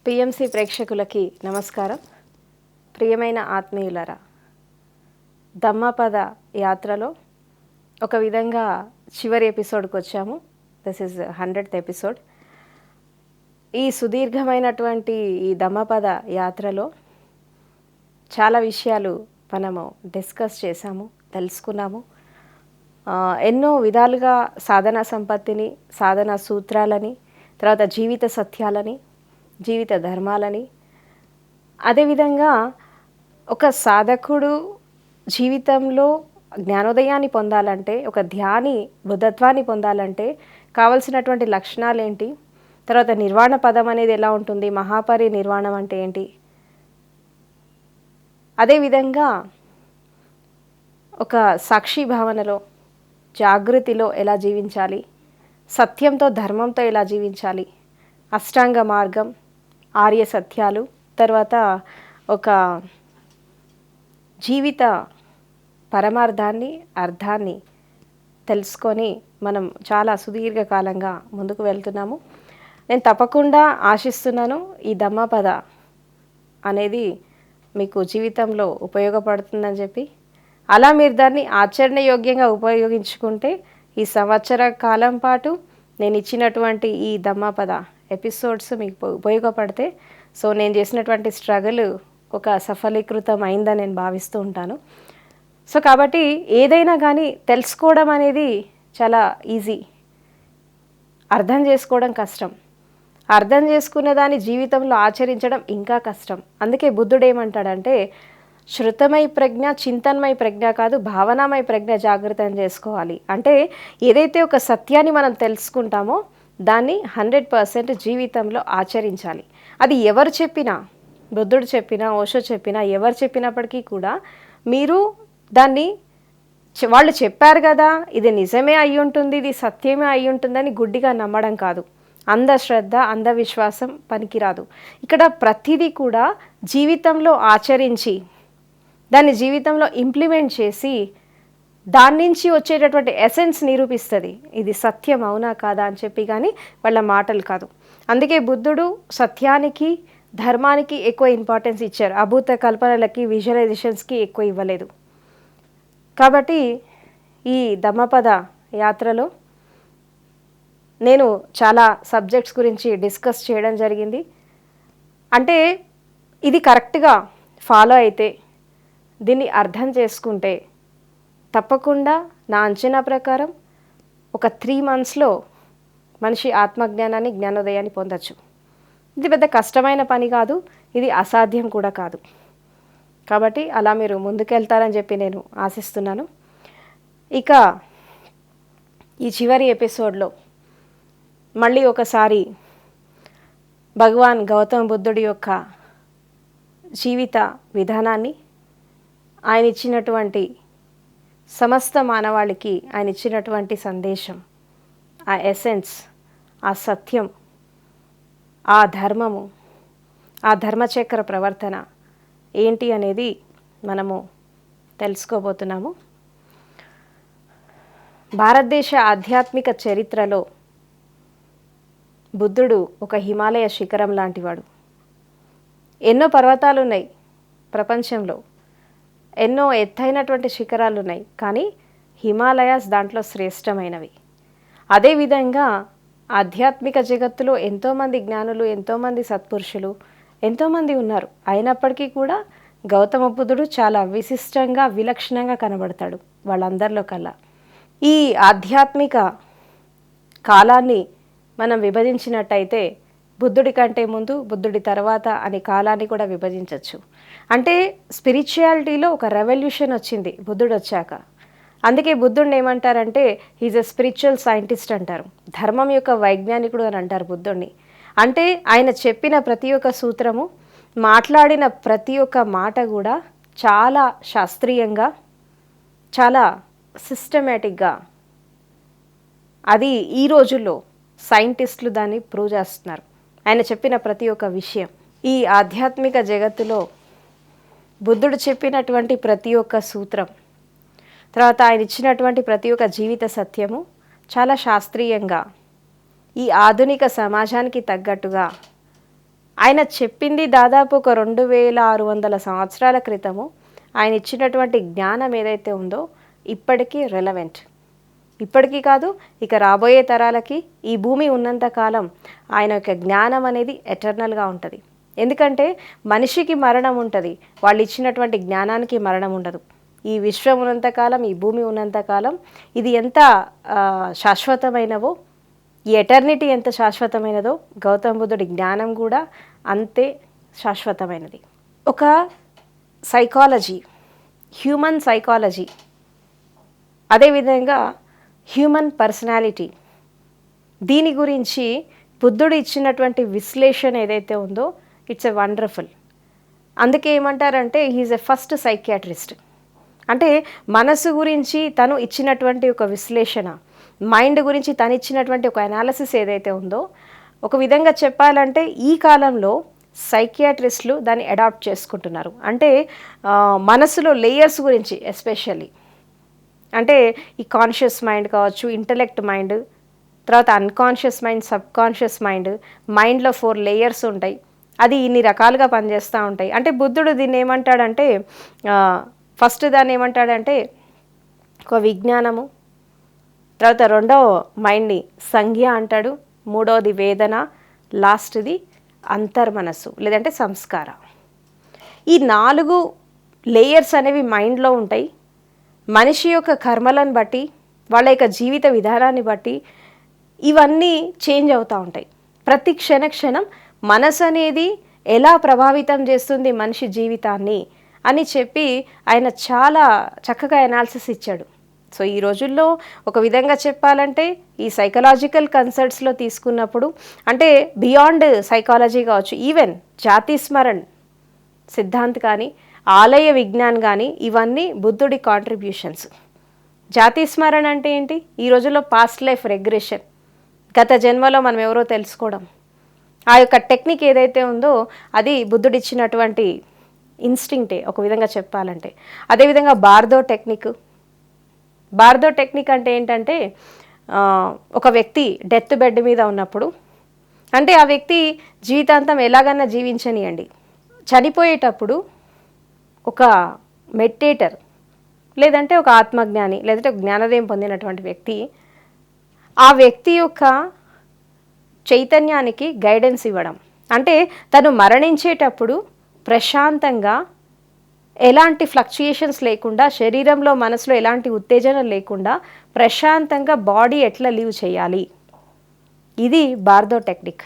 PMC ప్రేక్షకులకి నమస్కారం. ప్రియమైన ఆత్మీయులరా, ధమ్మపద యాత్రలో ఒక విధంగా చివరి ఎపిసోడ్కి వచ్చాము. This is 100th episode. ఈ సుదీర్ఘమైనటువంటి ఈ ధమ్మపద యాత్రలో చాలా విషయాలు మనము డిస్కస్ చేశాము, తెలుసుకున్నాము. ఎన్నో విధాలుగా సాధనా సంపత్తిని, సాధనా సూత్రాలని, తర్వాత జీవిత సత్యాలని, జీవిత ధర్మాలని, అదేవిధంగా ఒక సాధకుడు జీవితంలో జ్ఞానోదయాన్ని పొందాలంటే, ఒక ధ్యాని బుద్ధత్వాన్ని పొందాలంటే కావలసినటువంటి లక్షణాలు ఏంటి, తర్వాత నిర్వాణ పదం అనేది ఎలా ఉంటుంది, మహాపరి నిర్వాణం అంటే ఏంటి, అదేవిధంగా ఒక సాక్షి భావనలో జాగృతిలో ఎలా జీవించాలి, సత్యంతో ధర్మంతో ఎలా జీవించాలి, అష్టాంగ మార్గం, ఆర్య సత్యాలు, తర్వాత ఒక జీవిత పరమార్థాన్ని, అర్థాన్ని తెలుసుకొని మనం చాలా సుదీర్ఘకాలంగా ముందుకు వెళ్తున్నాము. నేను తప్పకుండా ఆశిస్తున్నాను ఈ ధమ్మపద అనేది మీకు జీవితంలో ఉపయోగపడుతుందని చెప్పి. అలా మీరు దాన్ని ఆచరణయోగ్యంగా ఉపయోగించుకుంటే ఈ సంవత్సర కాలం పాటు నేను ఇచ్చినటువంటి ఈ ధమ్మపద ఎపిసోడ్స్ మీకు ఉపయోగపడితే, సో నేను చేసినటువంటి స్ట్రగుల్ ఒక సఫలీకృతం అయిందని నేను భావిస్తూ ఉంటాను. సో కాబట్టి ఏదైనా కానీ తెలుసుకోవడం అనేది చాలా ఈజీ, అర్థం చేసుకోవడం కష్టం. అర్థం చేసుకునే దాన్ని జీవితంలో ఆచరించడం ఇంకా కష్టం. అందుకే బుద్ధుడు ఏమంటాడంటే, శృతమై ప్రజ్ఞ చింతన్మై ప్రజ్ఞ కాదు, భావనామై ప్రజ్ఞ జాగృతం చేసుకోవాలి. అంటే ఏదైతే ఒక సత్యాన్ని మనం తెలుసుకుంటామో దాన్ని 100% జీవితంలో ఆచరించాలి. అది ఎవరు చెప్పినా, బుద్ధుడు చెప్పినా, ఓషో చెప్పినా, ఎవరు చెప్పినప్పటికీ కూడా మీరు దాన్ని వాళ్ళు చెప్పారు కదా, ఇది నిజమే అయి ఉంటుంది, ఇది సత్యమే అయి ఉంటుందని గుడ్డిగా నమ్మడం కాదు. అంధశ్రద్ధ, అంధవిశ్వాసం పనికిరాదు. ఇక్కడ ప్రతిదీ కూడా జీవితంలో ఆచరించి దాన్ని జీవితంలో ఇంప్లిమెంట్ చేసి దాని నుంచి వచ్చేటటువంటి ఎసెన్స్ నిరూపిస్తుంది. ఇది సత్యం అవునా కాదా అని చెప్పి కానీ వాళ్ళ మాటలు కాదు. అందుకే బుద్ధుడు సత్యానికి, ధర్మానికి ఎక్కువ ఇంపార్టెన్స్ ఇచ్చారు. అభూత కల్పనలకి, విజువలైజేషన్స్కి ఎక్కువ ఇవ్వలేదు. కాబట్టి ఈ ధమ్మపద యాత్రలో నేను చాలా సబ్జెక్ట్స్ గురించి డిస్కస్ చేయడం జరిగింది. అంటే ఇది కరెక్ట్గా ఫాలో అయితే, దీన్ని అర్థం చేసుకుంటే తప్పకుండా నా అంచనా ప్రకారం ఒక 3 monthsలో మనిషి ఆత్మజ్ఞానాన్ని, జ్ఞానోదయాన్ని పొందొచ్చు. ఇది పెద్ద కష్టమైన పని కాదు, ఇది అసాధ్యం కూడా కాదు. కాబట్టి అలా మీరు ముందుకెళ్తారని చెప్పి నేను ఆశిస్తున్నాను. ఇక ఈ చివరి ఎపిసోడ్లో మళ్ళీ ఒకసారి భగవాన్ గౌతమ బుద్ధుడి యొక్క జీవిత విధానాన్ని, ఆయన ఇచ్చినటువంటి సమస్త మానవాళికి ఆయన ఇచ్చినటువంటి సందేశం, ఆ ఎసెన్స్, ఆ సత్యం, ఆ ధర్మము, ఆ ధర్మచక్ర ప్రవర్తన ఏంటి అనేది మనము తెలుసుకోబోతున్నాము. భారతదేశ ఆధ్యాత్మిక చరిత్రలో బుద్ధుడు ఒక హిమాలయ శిఖరం లాంటివాడు. ఎన్నో పర్వతాలు ఉన్నాయి ప్రపంచంలో, ఎన్నో ఎత్తైనటువంటి శిఖరాలు ఉన్నాయి, కానీ హిమాలయాస్ దాంట్లో శ్రేష్టమైనవి. అదేవిధంగా ఆధ్యాత్మిక జగత్తులో ఎంతోమంది జ్ఞానులు, ఎంతోమంది సత్పురుషులు, ఎంతోమంది ఉన్నారు. అయినప్పటికీ కూడా గౌతమ బుద్ధుడు చాలా విశిష్టంగా, విలక్షణంగా కనబడతాడు వాళ్ళందరిలో కల్లా. ఈ ఆధ్యాత్మిక కాలాన్ని మనం విభజించినట్టయితే బుద్ధుడి కంటే ముందు, బుద్ధుడి తర్వాత అనే కాలాన్ని కూడా విభజించవచ్చు. అంటే స్పిరిచువాలిటీలో ఒక రెవల్యూషన్ వచ్చింది బుద్ధుడు వచ్చాక. అందుకే బుద్ధుడిని ఏమంటారంటే హీజ్ ఎ స్పిరిచువల్ సైంటిస్ట్ అంటారు, ధర్మం యొక్క వైజ్ఞానికుడు అని అంటారు బుద్ధుడిని. అంటే ఆయన చెప్పిన ప్రతి ఒక్క సూత్రము, మాట్లాడిన ప్రతి ఒక్క మాట కూడా చాలా శాస్త్రీయంగా, చాలా సిస్టమేటిక్గా, అది ఈ రోజుల్లో సైంటిస్టులు దాన్ని ప్రూవ్ చేస్తున్నారు. ఆయన చెప్పిన ప్రతి ఒక్క విషయం ఈ ఆధ్యాత్మిక జగత్తులో బుద్ధుడు చెప్పినటువంటి ప్రతి ఒక్క సూత్రం, తర్వాత ఆయన ఇచ్చినటువంటి ప్రతి ఒక్క జీవిత సత్యము చాలా శాస్త్రీయంగా ఈ ఆధునిక సమాజానికి తగ్గట్టుగా ఆయన చెప్పింది దాదాపు ఒక 2600 సంవత్సరాల క్రితము. ఆయన ఇచ్చినటువంటి జ్ఞానం ఏదైతే ఉందో ఇప్పటికీ రెలవెంట్. ఇప్పటికీ కాదు, ఇక రాబోయే తరాలకి ఈ భూమి ఉన్నంత కాలం ఆయన యొక్క జ్ఞానం అనేది ఎటర్నల్గా ఉంటుంది. ఎందుకంటే మనిషికి మరణం ఉంటుంది, వాళ్ళు ఇచ్చినటువంటి జ్ఞానానికి మరణం ఉండదు. ఈ విశ్వం ఉన్నంతకాలం, ఈ భూమి ఉన్నంతకాలం ఇది ఎంత శాశ్వతమైనవో, ఈ ఎటర్నిటీ ఎంత శాశ్వతమైనదో గౌతమ బుద్ధుడి జ్ఞానం కూడా అంతే శాశ్వతమైనది. ఒక సైకాలజీ, హ్యూమన్ సైకాలజీ, అదేవిధంగా హ్యూమన్ పర్సనాలిటీ, దీని గురించి బుద్ధుడు ఇచ్చినటువంటి విశ్లేషణ ఏదైతే ఉందో ఇట్స్ ఎ వండర్ఫుల్. అందుకే ఏమంటారంటే హీఈస్ ఎ ఫస్ట్ సైకియాట్రిస్ట్. అంటే మనసు గురించి తను ఇచ్చినటువంటి ఒక విశ్లేషణ, మైండ్ గురించి తను ఇచ్చినటువంటి ఒక అనాలిసిస్ ఏదైతే ఉందో, ఒక విధంగా చెప్పాలంటే ఈ కాలంలో సైకియాట్రిస్టులు దాన్ని అడాప్ట్ చేసుకుంటున్నారు. అంటే మనసులో లేయర్స్ గురించి ఎస్పెషల్లీ, అంటే ఈ కాన్షియస్ మైండ్ కావచ్చు, ఇంటలెక్ట్ మైండ్, తర్వాత unconscious mind, sub conscious mind, మైండ్లో 4 లేయర్స్ ఉంటాయి. అది ఇన్ని రకాలుగా పనిచేస్తూ ఉంటాయి. అంటే బుద్ధుడు దీన్ని ఏమంటాడంటే, ఫస్ట్ దాన్ని ఏమంటాడంటే ఒక విజ్ఞానము, తర్వాత రెండవ మైండ్ని సంజ్ఞ అంటాడు, మూడవది వేదన, లాస్ట్ది అంతర్మనస్సు లేదంటే సంస్కార. ఈ 4 లేయర్స్ అనేవి మైండ్లో ఉంటాయి. మనిషి యొక్క కర్మలను బట్టి, వాళ్ళ యొక్క జీవిత విధానాన్ని బట్టి ఇవన్నీ చేంజ్ అవుతూ ఉంటాయి. ప్రతి క్షణం మనసు అనేది ఎలా ప్రభావితం చేస్తుంది మనిషి జీవితాన్ని అని చెప్పి ఆయన చాలా చక్కగా అనాలిసిస్ ఇచ్చాడు. సో ఈ రోజుల్లో ఒక విధంగా చెప్పాలంటే ఈ సైకలాజికల్ కన్సల్ట్స్లో తీసుకున్నప్పుడు, అంటే బియాండ్ సైకాలజీ కావచ్చు, ఈవెన్ జాతి స్మరణ్ సిద్ధాంత్ కానీ, ఆలయ విజ్ఞాన్ కానీ, ఇవన్నీ బుద్ధుడి కాంట్రిబ్యూషన్స్. జాతి స్మరణ అంటే ఏంటి? ఈ రోజుల్లో పాస్ట్ లైఫ్ రెగ్రెషన్, గత జన్మలో మనం ఎవరో తెలుసుకోవడం, ఆ యొక్క టెక్నిక్ ఏదైతే ఉందో అది బుద్ధుడిచ్చినటువంటి ఇన్స్టింక్టే ఒక విధంగా చెప్పాలంటే. అదేవిధంగా బార్దో టెక్నిక్. బార్దో టెక్నిక్ అంటే ఏంటంటే ఒక వ్యక్తి డెత్ బెడ్ మీద ఉన్నప్పుడు, అంటే ఆ వ్యక్తి జీవితాంతం ఎలాగన్నా జీవించనియండి, చనిపోయేటప్పుడు ఒక మెడిటేటర్ లేదంటే ఒక ఆత్మజ్ఞాని లేదంటే ఒక జ్ఞానోదయం పొందినటువంటి వ్యక్తి ఆ వ్యక్తి యొక్క చైతన్యానికి గైడెన్స్ ఇవ్వడం. అంటే తను మరణించేటప్పుడు ప్రశాంతంగా, ఎలాంటి ఫ్లక్చుయేషన్స్ లేకుండా, శరీరంలో మనసులో ఎలాంటి ఉత్తేజన లేకుండా ప్రశాంతంగా బాడీ ఎట్లా లీవ్ చేయాలి, ఇది బార్దో టెక్నిక్.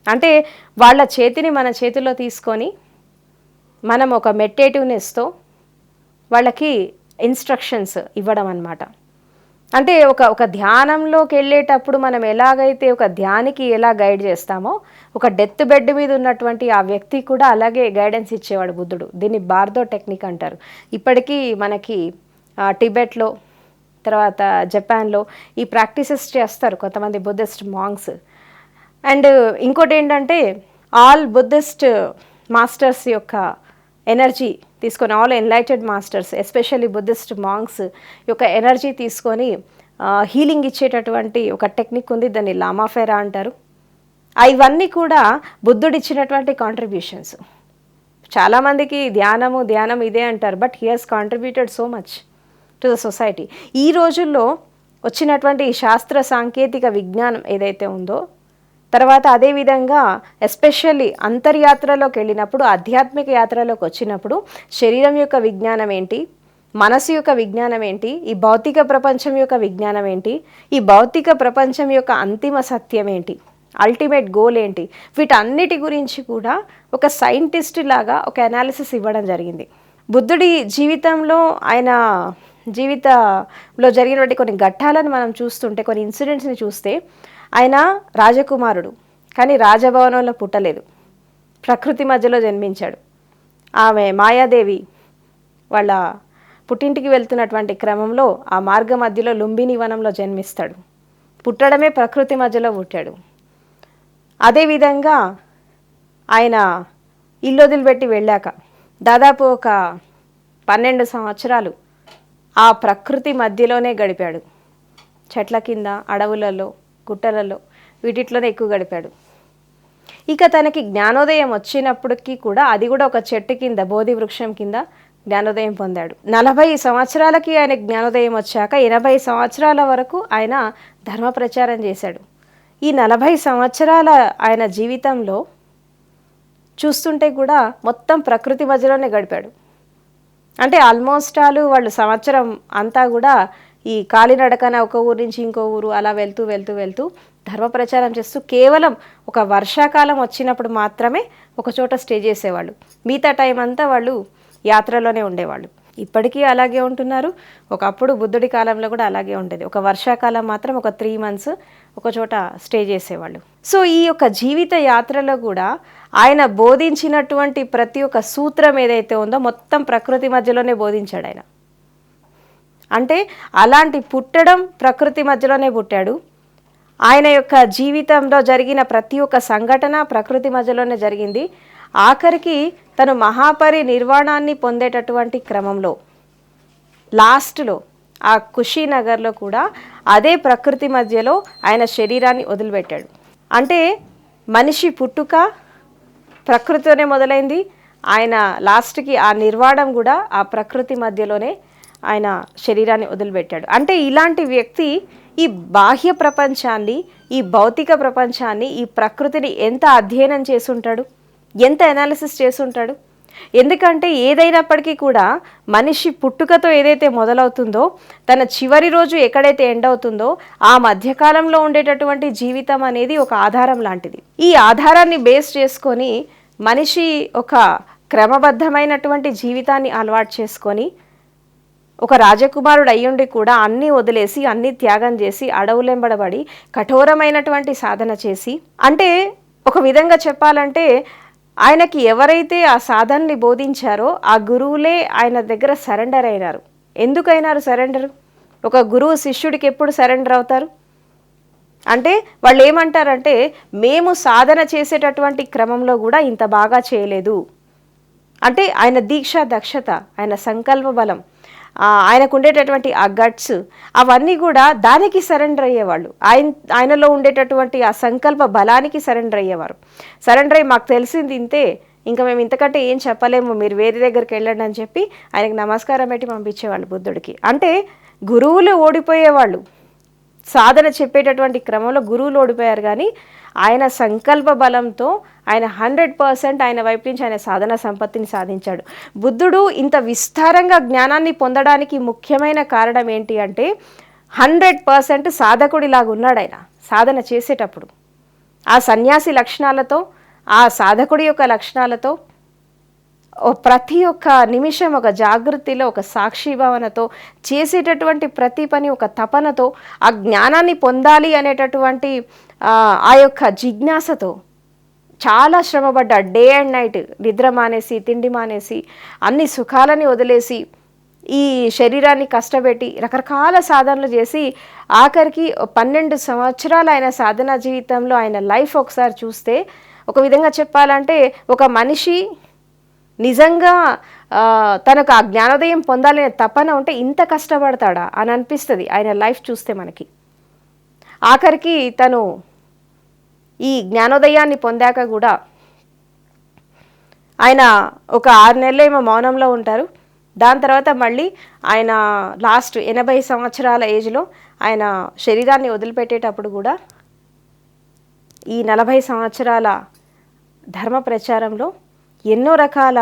అంటే వాళ్ళ చేతిని మన చేతిలో తీసుకొని మనం ఒక మెడిటేటివ్నెస్తో వాళ్ళకి ఇన్స్ట్రక్షన్స్ ఇవ్వడం అన్నమాట. అంటే ఒక ధ్యానంలోకి వెళ్ళేటప్పుడు మనం ఎలాగైతే ఒక ధ్యానికి ఎలా గైడ్ చేస్తామో, ఒక డెత్ బెడ్ మీద ఉన్నటువంటి ఆ వ్యక్తి కూడా అలాగే గైడెన్స్ ఇచ్చేవాడు బుద్ధుడు. దీన్ని బార్దో టెక్నిక్ అంటారు. ఇప్పటికీ మనకి టిబెట్లో, తర్వాత జపాన్లో ఈ ప్రాక్టీసెస్ చేస్తారు కొంతమంది బుద్ధిస్ట్ మాంగ్స్. అండ్ ఇంకోటి ఏంటంటే ఆల్ బుద్ధిస్ట్ మాస్టర్స్ యొక్క ఎనర్జీ తీసుకొని, all enlightened masters especially Buddhist monks యొక్క ఎనర్జీ తీసుకొని హీలింగ్ ఇచ్చేటటువంటి ఒక టెక్నిక్ ఉంది, దాన్ని లామాఫెరా అంటారు. ఇవన్నీ కూడా బుద్ధుడు ఇచ్చినటువంటి కాంట్రిబ్యూషన్స్. చాలామందికి ధ్యానం ఇదే అంటారు, but he has contributed so much to the society. ఈ రోజుల్లో వచ్చినటువంటి శాస్త్ర సాంకేతిక విజ్ఞానం ఏదైతే ఉందో, తర్వాత అదేవిధంగా ఎస్పెషల్లీ అంతర్యాత్రలోకి వెళ్ళినప్పుడు, ఆధ్యాత్మిక యాత్రలోకి వచ్చినప్పుడు శరీరం యొక్క విజ్ఞానం ఏంటి, మనసు యొక్క విజ్ఞానం ఏంటి, ఈ భౌతిక ప్రపంచం యొక్క విజ్ఞానం ఏంటి, ఈ భౌతిక ప్రపంచం యొక్క అంతిమ సత్యం ఏంటి, అల్టిమేట్ గోల్ ఏంటి, వీటన్నిటి గురించి కూడా ఒక సైంటిస్ట్ లాగా ఒక అనాలిసిస్ ఇవ్వడం జరిగింది. బుద్ధుడి జీవితంలో, ఆయన జీవితంలో జరిగినటువంటి కొన్ని ఘట్టాలను మనం చూస్తుంటే, కొన్ని ఇన్సిడెంట్స్ని చూస్తే, ఆయన రాజకుమారుడు కానీ రాజభవనంలో పుట్టలేదు, ప్రకృతి మధ్యలో జన్మించాడు. ఆమె మాయాదేవి వాళ్ళ పుట్టింటికి వెళ్తున్నటువంటి క్రమంలో ఆ మార్గ మధ్యలో లుంబిని వనంలో జన్మిస్తాడు. పుట్టడమే ప్రకృతి మధ్యలో పుట్టాడు. అదేవిధంగా ఆయన ఇల్లు వదిలిపెట్టి వెళ్ళాక దాదాపు ఒక 12 సంవత్సరాలు ఆ ప్రకృతి మధ్యలోనే గడిపాడు. చెట్ల కింద, అడవులలో, గుట్టలలో, వీటిట్లోనే ఎక్కువ గడిపాడు. ఇక తనకి జ్ఞానోదయం వచ్చినప్పటికీ కూడా అది కూడా ఒక చెట్టు కింద, బోధి వృక్షం కింద జ్ఞానోదయం పొందాడు. 40 సంవత్సరాలకి ఆయన జ్ఞానోదయం వచ్చాక 80 సంవత్సరాల వరకు ఆయన ధర్మ ప్రచారం చేశాడు. ఈ 40 సంవత్సరాల ఆయన జీవితంలో చూస్తుంటే కూడా మొత్తం ప్రకృతి మధ్యలోనే గడిపాడు. అంటే ఆల్మోస్ట్ వాళ్ళు సంవత్సరం అంతా కూడా ఈ కాలినడకన ఒక ఊరు నుంచి ఇంకో ఊరు అలా వెళ్తూ వెళ్తూ వెళ్తూ ధర్మ ప్రచారం చేస్తూ కేవలం ఒక వర్షాకాలం వచ్చినప్పుడు మాత్రమే ఒక చోట స్టే చేసేవాళ్ళు. మిగతా టైం అంతా వాళ్ళు యాత్రలోనే ఉండేవాళ్ళు. ఇప్పటికీ అలాగే ఉంటున్నారు. ఒకప్పుడు బుద్ధుడి కాలంలో కూడా అలాగే ఉండేది. ఒక వర్షాకాలం మాత్రం ఒక 3 months ఒక చోట స్టే చేసేవాళ్ళు. సో ఈ యొక్క జీవిత యాత్రలో కూడా ఆయన బోధించినటువంటి ప్రతి ఒక్క సూత్రం ఏదైతే ఉందో మొత్తం ప్రకృతి మధ్యలోనే బోధించాడు ఆయన. అంటే అలాంటి పుట్టడం ప్రకృతి మధ్యలోనే పుట్టాడు. ఆయన యొక్క జీవితంలో జరిగిన ప్రతి ఒక్క సంఘటన ప్రకృతి మధ్యలోనే జరిగింది. ఆఖరికి తను మహాపరి నిర్వాణాన్ని పొందేటటువంటి క్రమంలో లాస్ట్లో ఆ కుషీనగర్లో కూడా అదే ప్రకృతి మధ్యలో ఆయన శరీరాన్ని వదిలిపెట్టాడు. అంటే మనిషి పుట్టుక ప్రకృతితోనే మొదలైంది. ఆయన లాస్ట్కి ఆ నిర్వాణం కూడా ఆ ప్రకృతి మధ్యలోనే ఆయన శరీరాన్ని వదిలిపెట్టాడు. అంటే ఇలాంటి వ్యక్తి ఈ బాహ్య ప్రపంచాన్ని, ఈ భౌతిక ప్రపంచాన్ని, ఈ ప్రకృతిని ఎంత అధ్యయనం చేసుంటాడు, ఎంత అనాలిసిస్ చేసుంటాడు. ఎందుకంటే ఏదైనప్పటికీ కూడా మనిషి పుట్టుకతో ఏదైతే మొదలవుతుందో తన చివరి రోజు ఎక్కడైతే ఎండ్ అవుతుందో ఆ మధ్యకాలంలో ఉండేటటువంటి జీవితం అనేది ఒక ఆధారం లాంటిది. ఈ ఆధారాన్ని బేస్ చేసుకొని మనిషి ఒక క్రమబద్ధమైనటువంటి జీవితాన్ని అలవాటు చేసుకొని ఒక రాజకుమారుడు అయ్యుండి కూడా అన్నీ వదిలేసి అన్నీ త్యాగం చేసి అడవులెంబడబడి కఠోరమైనటువంటి సాధన చేసి, అంటే ఒక విధంగా చెప్పాలంటే ఆయనకి ఎవరైతే ఆ సాధనని బోధించారో ఆ గురువులే ఆయన దగ్గర సరెండర్ అయినారు. ఎందుకైనారు సరెండర్? ఒక గురువు శిష్యుడికి ఎప్పుడు సరెండర్ అవుతారు అంటే వాళ్ళు ఏమంటారంటే, మేము సాధన చేసేటటువంటి క్రమంలో కూడా ఇంత బాగా చేయలేదు. అంటే ఆయన దీక్ష దక్షత, ఆయన సంకల్ప బలం, ఆయనకు ఉండేటటువంటి ఆ గట్స్ అవన్నీ కూడా దానికి సరెండర్ అయ్యేవాళ్ళు. ఆయనలో ఉండేటటువంటి ఆ సంకల్ప బలానికి సరెండర్ అయ్యేవారు. సరెండర్ అయ్యి మాకు తెలిసింది ఇంతే, ఇంకా మేము ఇంతకంటే ఏం చెప్పలేము, మీరు వేరే దగ్గరికి వెళ్ళండి అని చెప్పి ఆయనకి నమస్కారం పెట్టి పంపించేవాళ్ళు బుద్ధుడికి. అంటే గురువులు ఓడిపోయేవాళ్ళు. సాధన చెప్పేటటువంటి క్రమంలో గురువులు ఓడిపోయారు, కానీ ఆయన సంకల్ప బలంతో ఆయన 100% ఆయన వైపు నుంచి ఆయన సాధన సంపత్తిని సాధించాడు. బుద్ధుడు ఇంత విస్తారంగా జ్ఞానాన్ని పొందడానికి ముఖ్యమైన కారణం ఏంటి అంటే 100% సాధకుడిలాగా ఉన్నాడు ఆయన సాధన చేసేటప్పుడు. ఆ సన్యాసి లక్షణాలతో, ఆ సాధకుడి యొక్క లక్షణాలతో ప్రతి ఒక్క నిమిషం ఒక జాగృతిలో, ఒక సాక్షిభావనతో చేసేటటువంటి ప్రతి పని ఒక తపనతో, ఆ జ్ఞానాన్ని పొందాలి అనేటటువంటి ఆ యొక్క జిజ్ఞాసతో చాలా శ్రమపడ్డా. డే అండ్ నైట్ నిద్ర మానేసి, తిండి మానేసి, అన్ని సుఖాలని వదిలేసి, ఈ శరీరాన్ని కష్టపెట్టి రకరకాల సాధనలు చేసి ఆఖరికి 12 సంవత్సరాలు ఆయన సాధనా జీవితంలో ఆయన లైఫ్ ఒకసారి చూస్తే ఒక విధంగా చెప్పాలంటే ఒక మనిషి నిజంగా తనకు ఆ జ్ఞానోదయం పొందాలనే తపన ఉంటే ఇంత కష్టపడతాడా అని అనిపిస్తుంది ఆయన లైఫ్ చూస్తే మనకి. ఆఖరికి తను ఈ జ్ఞానోదయాన్ని పొందాక కూడా ఆయన ఒక 6 నెలలు ఏమో మౌనంలో ఉంటారు. దాని తర్వాత మళ్ళీ ఆయన లాస్ట్ 80 సంవత్సరాల ఏజ్లో ఆయన శరీరాన్ని వదిలిపెట్టేటప్పుడు కూడా ఈ 40 సంవత్సరాల ధర్మ ప్రచారంలో ఎన్నో రకాల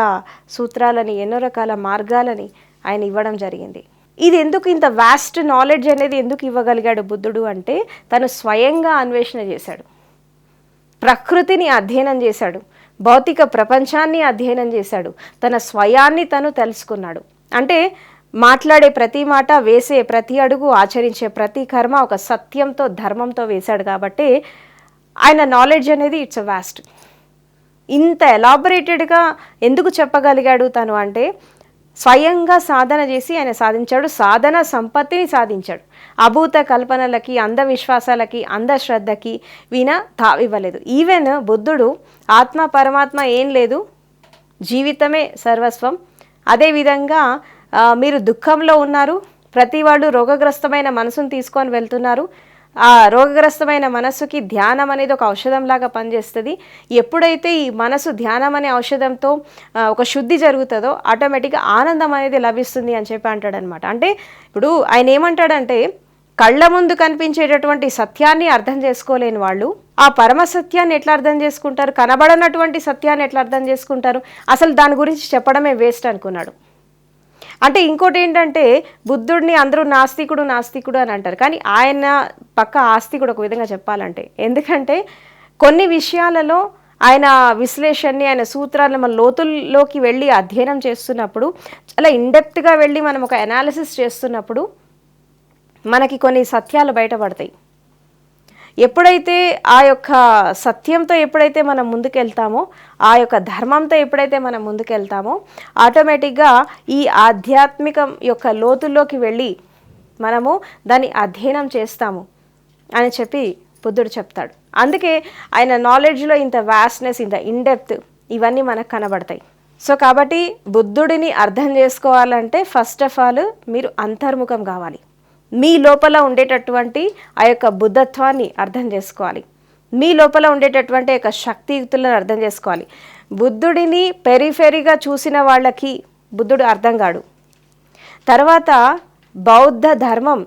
సూత్రాలని, ఎన్నో రకాల మార్గాలని ఆయన ఇవ్వడం జరిగింది. ఇది ఎందుకు ఇంత వాస్ట్ నాలెడ్జ్ అనేది ఎందుకు ఇవ్వగలిగాడు బుద్ధుడు అంటే తను స్వయంగా అన్వేషణ చేశాడు, ప్రకృతిని అధ్యయనం చేశాడు, భౌతిక ప్రపంచాన్ని అధ్యయనం చేశాడు, తన స్వయాన్ని తను తెలుసుకున్నాడు. అంటే మాట్లాడే ప్రతి మాట, వేసే ప్రతి అడుగు, ఆచరించే ప్రతి కర్మ ఒక సత్యంతో, ధర్మంతో వేశాడు. కాబట్టి ఆయన నాలెడ్జ్ అనేది ఇట్స్ వాస్ట్. ఇంత ఎలాబొరేటెడ్గా ఎందుకు చెప్పగలిగాడు తను అంటే స్వయంగా సాధన చేసి ఆయన సాధించాడు, సాధన సంపత్తిని సాధించాడు. అభూత కల్పనలకి, అంధవిశ్వాసాలకి, అంధశ్రద్ధకి వీణ తావివ్వలేదు. ఈవెన్ బుద్ధుడు ఆత్మ పరమాత్మ ఏం లేదు, జీవితమే సర్వస్వం, అదేవిధంగా మీరు దుఃఖంలో ఉన్నారు, ప్రతి వాళ్ళు రోగగ్రస్తమైన మనసును తీసుకొని వెళ్తున్నారు, ఆ రోగగ్రస్తమైన మనస్సుకి ధ్యానం అనేది ఒక ఔషధంలాగా పనిచేస్తుంది. ఎప్పుడైతే ఈ మనసు ధ్యానం అనే ఔషధంతో ఒక శుద్ధి జరుగుతుందో ఆటోమేటిక్గా ఆనందం అనేది లభిస్తుంది అని చెప్పి అంటాడనమాట. అంటే ఇప్పుడు ఆయన ఏమంటాడంటే, కళ్ళ ముందు కనిపించేటటువంటి సత్యాన్ని అర్థం చేసుకోలేని వాళ్ళు ఆ పరమ సత్యాన్ని ఎట్లా అర్థం చేసుకుంటారు? కనబడనటువంటి సత్యాన్ని ఎట్లా అర్థం చేసుకుంటారు? అసలు దాని గురించి చెప్పడమే వేస్ట్ అనుకున్నాడు. అంటే ఇంకోటి ఏంటంటే, బుద్ధుడిని అందరూ నాస్తికుడు నాస్తికుడు అని అంటారు, కానీ ఆయన పక్క ఆస్తికుడు ఒక విధంగా చెప్పాలంటే. ఎందుకంటే కొన్ని విషయాలలో ఆయన విశ్లేషణని, ఆయన సూత్రాలను మన లోతుల్లోకి వెళ్ళి అధ్యయనం చేస్తున్నప్పుడు, చాలా ఇన్డెప్త్గా వెళ్ళి మనం ఒక అనాలిసిస్ చేస్తున్నప్పుడు మనకి కొన్ని సత్యాలు బయటపడతాయి. ఎప్పుడైతే ఆ యొక్క సత్యంతో ఎప్పుడైతే మనం ముందుకెళ్తామో, ఆ యొక్క ధర్మంతో ఎప్పుడైతే మనం ముందుకెళ్తామో, ఆటోమేటిక్గా ఈ ఆధ్యాత్మికం యొక్క లోతుల్లోకి వెళ్ళి మనము దాన్ని అధ్యయనం చేస్తాము అని చెప్పి బుద్ధుడు చెప్తాడు. అందుకే ఆయన నాలెడ్జ్లో ఇంత వాస్ట్నెస్, ఇంత ఇన్డెప్త్ ఇవన్నీ మనకు కనబడతాయి. సో కాబట్టి బుద్ధుడిని అర్థం చేసుకోవాలంటే ఫస్ట్ ఆఫ్ ఆల్ మీరు అంతర్ముఖం కావాలి. మీ లోపల ఉండేటటువంటి ఆ యొక్క బుద్ధత్వాన్ని అర్థం చేసుకోవాలి. మీ లోపల ఉండేటటువంటి యొక్క శక్తియుక్తులను అర్థం చేసుకోవాలి. బుద్ధుడిని పెరిఫెరీగా చూసిన వాళ్ళకి బుద్ధుడు అర్థం కాడు. తర్వాత బౌద్ధ ధర్మం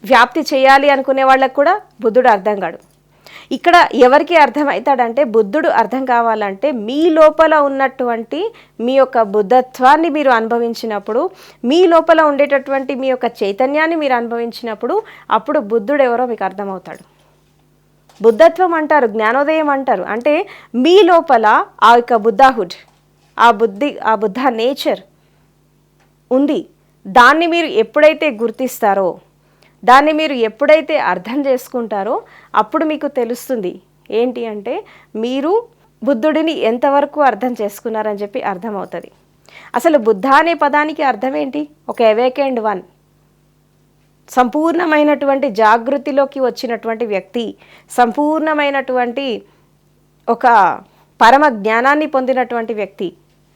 వ్యాప్తి చేయాలి అనుకునే వాళ్ళకు కూడా బుద్ధుడు అర్థం కాడు. ఇక్కడ ఎవరికి అర్థమవుతాడంటే, బుద్ధుడు అర్థం కావాలంటే మీ లోపల ఉన్నటువంటి మీ యొక్క బుద్ధత్వాన్ని మీరు అనుభవించినప్పుడు, మీ లోపల ఉండేటటువంటి మీ యొక్క చైతన్యాన్ని మీరు అనుభవించినప్పుడు, అప్పుడు బుద్ధుడు ఎవరో మీకు అర్థమవుతాడు. బుద్ధత్వం అంటారు, జ్ఞానోదయం అంటారు. అంటే మీ లోపల ఆ యొక్క బుద్ధాహుడ్, ఆ బుద్ధ నేచర్ ఉంది. దాన్ని మీరు ఎప్పుడైతే గుర్తిస్తారో, దాన్ని మీరు ఎప్పుడైతే అర్థం చేసుకుంటారో, అప్పుడు మీకు తెలుస్తుంది ఏంటి అంటే మీరు బుద్ధుడిని ఎంతవరకు అర్థం చేసుకున్నారని చెప్పి అర్థమవుతుంది. అసలు బుద్ధ అనే పదానికి అర్థం ఏంటి? ఒక అవేకెండ్ వన్, సంపూర్ణమైనటువంటి జాగృతిలోకి వచ్చినటువంటి వ్యక్తి, సంపూర్ణమైనటువంటి ఒక పరమ జ్ఞానాన్ని పొందినటువంటి వ్యక్తి,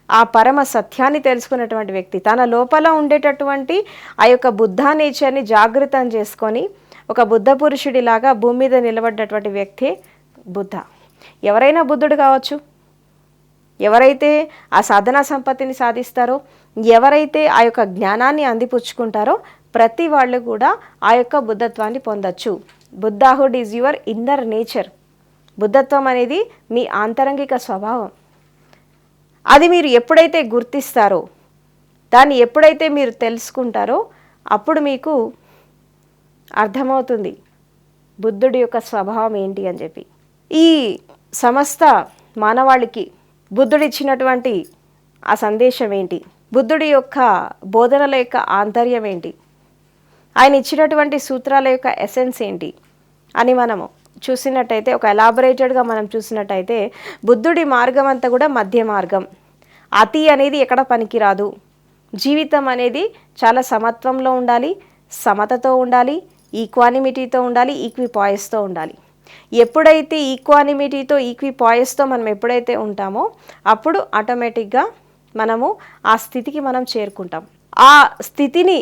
ఆ పరమ సత్యాన్ని తెలుసుకున్నటువంటి వ్యక్తి, తన లోపల ఉండేటటువంటి ఆ యొక్క బుద్ధ నేచర్ని జాగృతం చేసుకొని ఒక బుద్ధ పురుషుడిలాగా భూమి మీద నిలబడ్డటువంటి వ్యక్తే బుద్ధ. ఎవరైనా బుద్ధుడు కావచ్చు. ఎవరైతే ఆ సాధనా సంపత్తిని సాధిస్తారో, ఎవరైతే ఆ యొక్క జ్ఞానాన్ని అందిపుచ్చుకుంటారో ప్రతి వాళ్ళు కూడా ఆ యొక్క బుద్ధత్వాన్ని పొందొచ్చు. బుద్ధాహుడ్ ఈజ్ యువర్ ఇన్నర్ నేచర్. బుద్ధత్వం అనేది మీ ఆంతరంగిక స్వభావం. అది మీరు ఎప్పుడైతే గుర్తిస్తారో, దాన్ని ఎప్పుడైతే మీరు తెలుసుకుంటారో, అప్పుడు మీకు అర్థమవుతుంది బుద్ధుడి యొక్క స్వభావం ఏంటి అని చెప్పి. ఈ సమస్త మానవాళికి బుద్ధుడు ఇచ్చినటువంటి ఆ సందేశం ఏంటి, బుద్ధుడి యొక్క బోధనల యొక్క ఆంతర్యం ఏంటి, ఆయన ఇచ్చినటువంటి సూత్రాల యొక్క ఎసెన్స్ ఏంటి అని మనము చూసినట్టయితే, ఒక ఎలాబొరేటెడ్గా మనం చూసినట్టయితే, బుద్ధుడి మార్గం అంతా కూడా మధ్య మార్గం. అతి అనేది ఎక్కడ పనికిరాదు. జీవితం అనేది చాలా సమత్వంలో ఉండాలి, సమతతో ఉండాలి, ఈక్వానిమిటీతో ఉండాలి, ఈక్విపాయిస్తో ఉండాలి. ఎప్పుడైతే ఈక్వానిమిటీతో ఈక్విపాయిస్తో మనం ఎప్పుడైతే ఉంటామో, అప్పుడు ఆటోమేటిక్గా మనము ఆ స్థితికి మనం చేరుకుంటాం. ఆ స్థితిని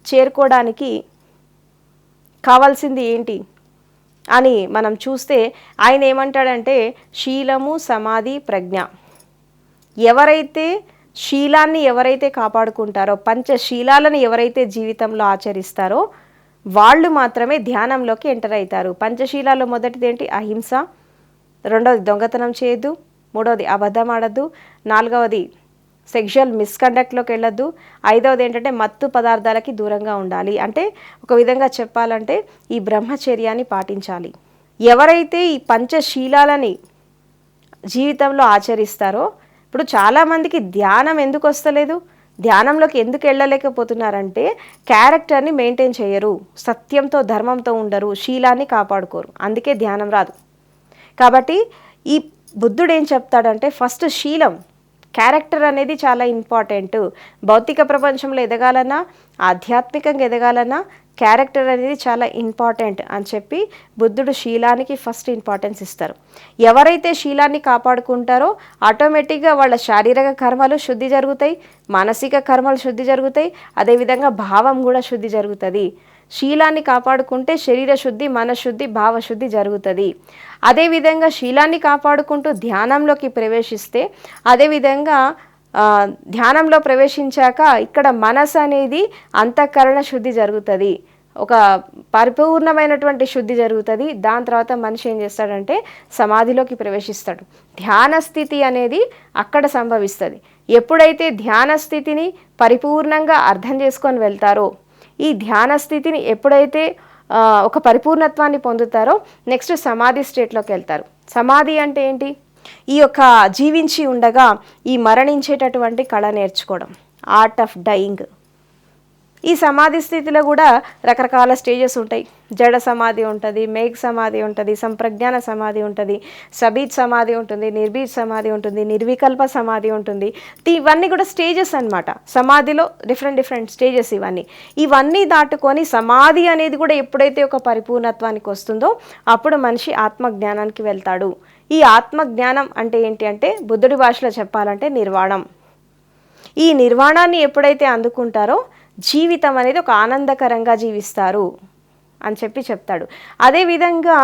చేరుకోవడానికి కావాల్సింది ఏంటి అని మనం చూస్తే, ఆయన ఏమంటాడంటే శీలము, సమాధి, ప్రజ్ఞ. ఎవరైతే శీలాన్ని ఎవరైతే కాపాడుకుంటారో, పంచశీలాలను ఎవరైతే జీవితంలో ఆచరిస్తారో వాళ్ళు మాత్రమే ధ్యానంలోకి ఎంటర్ అవుతారు. పంచశీలాల్లో మొదటిది ఏంటి? అహింస. రెండవది దొంగతనం చేయొద్దు. మూడవది అబద్ధం ఆడద్దు. నాలుగవది సెక్షువల్ మిస్కండక్ట్లోకి వెళ్ళొద్దు. ఐదవది ఏంటంటే మత్తు పదార్థాలకి దూరంగా ఉండాలి. అంటే ఒక విధంగా చెప్పాలంటే ఈ బ్రహ్మచర్యాన్ని పాటించాలి. ఎవరైతే ఈ పంచశీలాలని జీవితంలో ఆచరిస్తారో, ఇప్పుడు చాలామందికి ధ్యానం ఎందుకు వస్తలేదు, ధ్యానంలోకి ఎందుకు వెళ్ళలేకపోతున్నారంటే క్యారెక్టర్ని మెయింటైన్ చేయరు, సత్యంతో ధర్మంతో ఉండరు, శీలాన్ని కాపాడుకోరు, అందుకే ధ్యానం రాదు. కాబట్టి ఈ బుద్ధుడు ఏం చెప్తాడంటే, ఫస్ట్ శీలం, క్యారెక్టర్ అనేది చాలా ఇంపార్టెంట్. భౌతిక ప్రపంచంలో ఎదగాలన్నా, ఆధ్యాత్మికంగా ఎదగాలన్నా క్యారెక్టర్ అనేది చాలా ఇంపార్టెంట్ అని చెప్పి బుద్ధుడు శీలానికి ఫస్ట్ ఇంపార్టెన్స్ ఇస్తారు. ఎవరైతే శీలాన్ని కాపాడుకుంటారో ఆటోమేటిక్గా వాళ్ళ శారీరక కర్మలు శుద్ధి జరుగుతాయి, మానసిక కర్మలు శుద్ధి జరుగుతాయి, అదేవిధంగా భావం కూడా శుద్ధి జరుగుతుంది. శీలాన్ని కాపాడుకుంటే శరీర శుద్ధి, మనశుద్ధి, భావశుద్ధి జరుగుతుంది. అదేవిధంగా శీలాన్ని కాపాడుకుంటూ ధ్యానంలోకి ప్రవేశిస్తే, అదేవిధంగా ధ్యానంలో ప్రవేశించాక ఇక్కడ మనసు అనేది అంతఃకరణ శుద్ధి జరుగుతుంది, ఒక పరిపూర్ణమైనటువంటి శుద్ధి జరుగుతుంది. దాని తర్వాత మనిషి ఏం చేస్తాడంటే సమాధిలోకి ప్రవేశిస్తాడు. ధ్యాన స్థితి అనేది అక్కడ సంభవిస్తుంది. ఎప్పుడైతే ధ్యాన స్థితిని పరిపూర్ణంగా అర్థం చేసుకొని వెళ్తారో, ఈ ధ్యాన స్థితిని ఎప్పుడైతే ఒక పరిపూర్ణత్వాన్ని పొందుతారో, నెక్స్ట్ సమాధి స్టేట్లోకి వెళ్తారు. సమాధి అంటే ఏంటి? ఈ యొక్క జీవించి ఉండగా ఈ మరణించేటటువంటి కళ నేర్చుకోవడం, ఆర్ట్ ఆఫ్ డయింగ్. ఈ సమాధి స్థితిలో కూడా రకరకాల స్టేజెస్ ఉంటాయి. జడ సమాధి ఉంటుంది, మేఘ సమాధి ఉంటుంది, సంప్రజ్ఞాన సమాధి ఉంటుంది, సబీజ్ సమాధి ఉంటుంది, నిర్బీజ్ సమాధి ఉంటుంది, నిర్వికల్ప సమాధి ఉంటుంది. ఇవన్నీ కూడా స్టేజెస్ అన్నమాట. సమాధిలో డిఫరెంట్ స్టేజెస్ ఇవన్నీ దాటుకొని సమాధి అనేది కూడా ఎప్పుడైతే ఒక పరిపూర్ణత్వానికి వస్తుందో అప్పుడు మనిషి ఆత్మజ్ఞానానికి వెళ్తాడు. ఈ ఆత్మజ్ఞానం అంటే ఏంటి అంటే బుద్ధుడి భాషలో చెప్పాలంటే నిర్వాణం. ఈ నిర్వాణాన్ని ఎప్పుడైతే అందుకుంటారో జీవితం అనేది ఒక ఆనందకరంగా జీవిస్తారు అని చెప్తాడు. అదేవిధంగా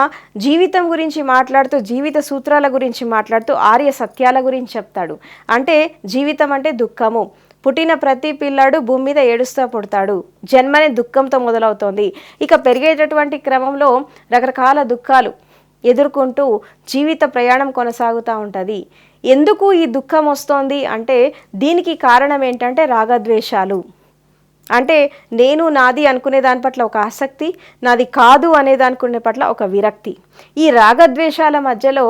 జీవితం గురించి మాట్లాడుతూ, జీవిత సూత్రాల గురించి మాట్లాడుతూ ఆర్య సత్యాల గురించి చెప్తాడు. అంటే జీవితం అంటే దుఃఖము. పుట్టిన ప్రతి పిల్లాడు భూమి మీద ఏడుస్తూ పుడతాడు. జన్మనే దుఃఖంతో మొదలవుతోంది. ఇక పెరిగేటటువంటి క్రమంలో రకరకాల దుఃఖాలు ఎదుర్కొంటూ జీవిత ప్రయాణం కొనసాగుతూ ఉంటుంది. ఎందుకు ఈ దుఃఖం వస్తోంది అంటే దీనికి కారణం ఏంటంటే రాగద్వేషాలు. అంటే నేను నాది అనుకునే దాని పట్ల ఒక ఆసక్తి, నాది కాదు అనేది అనుకునే పట్ల ఒక విరక్తి. ఈ రాగద్వేషాల మధ్యలో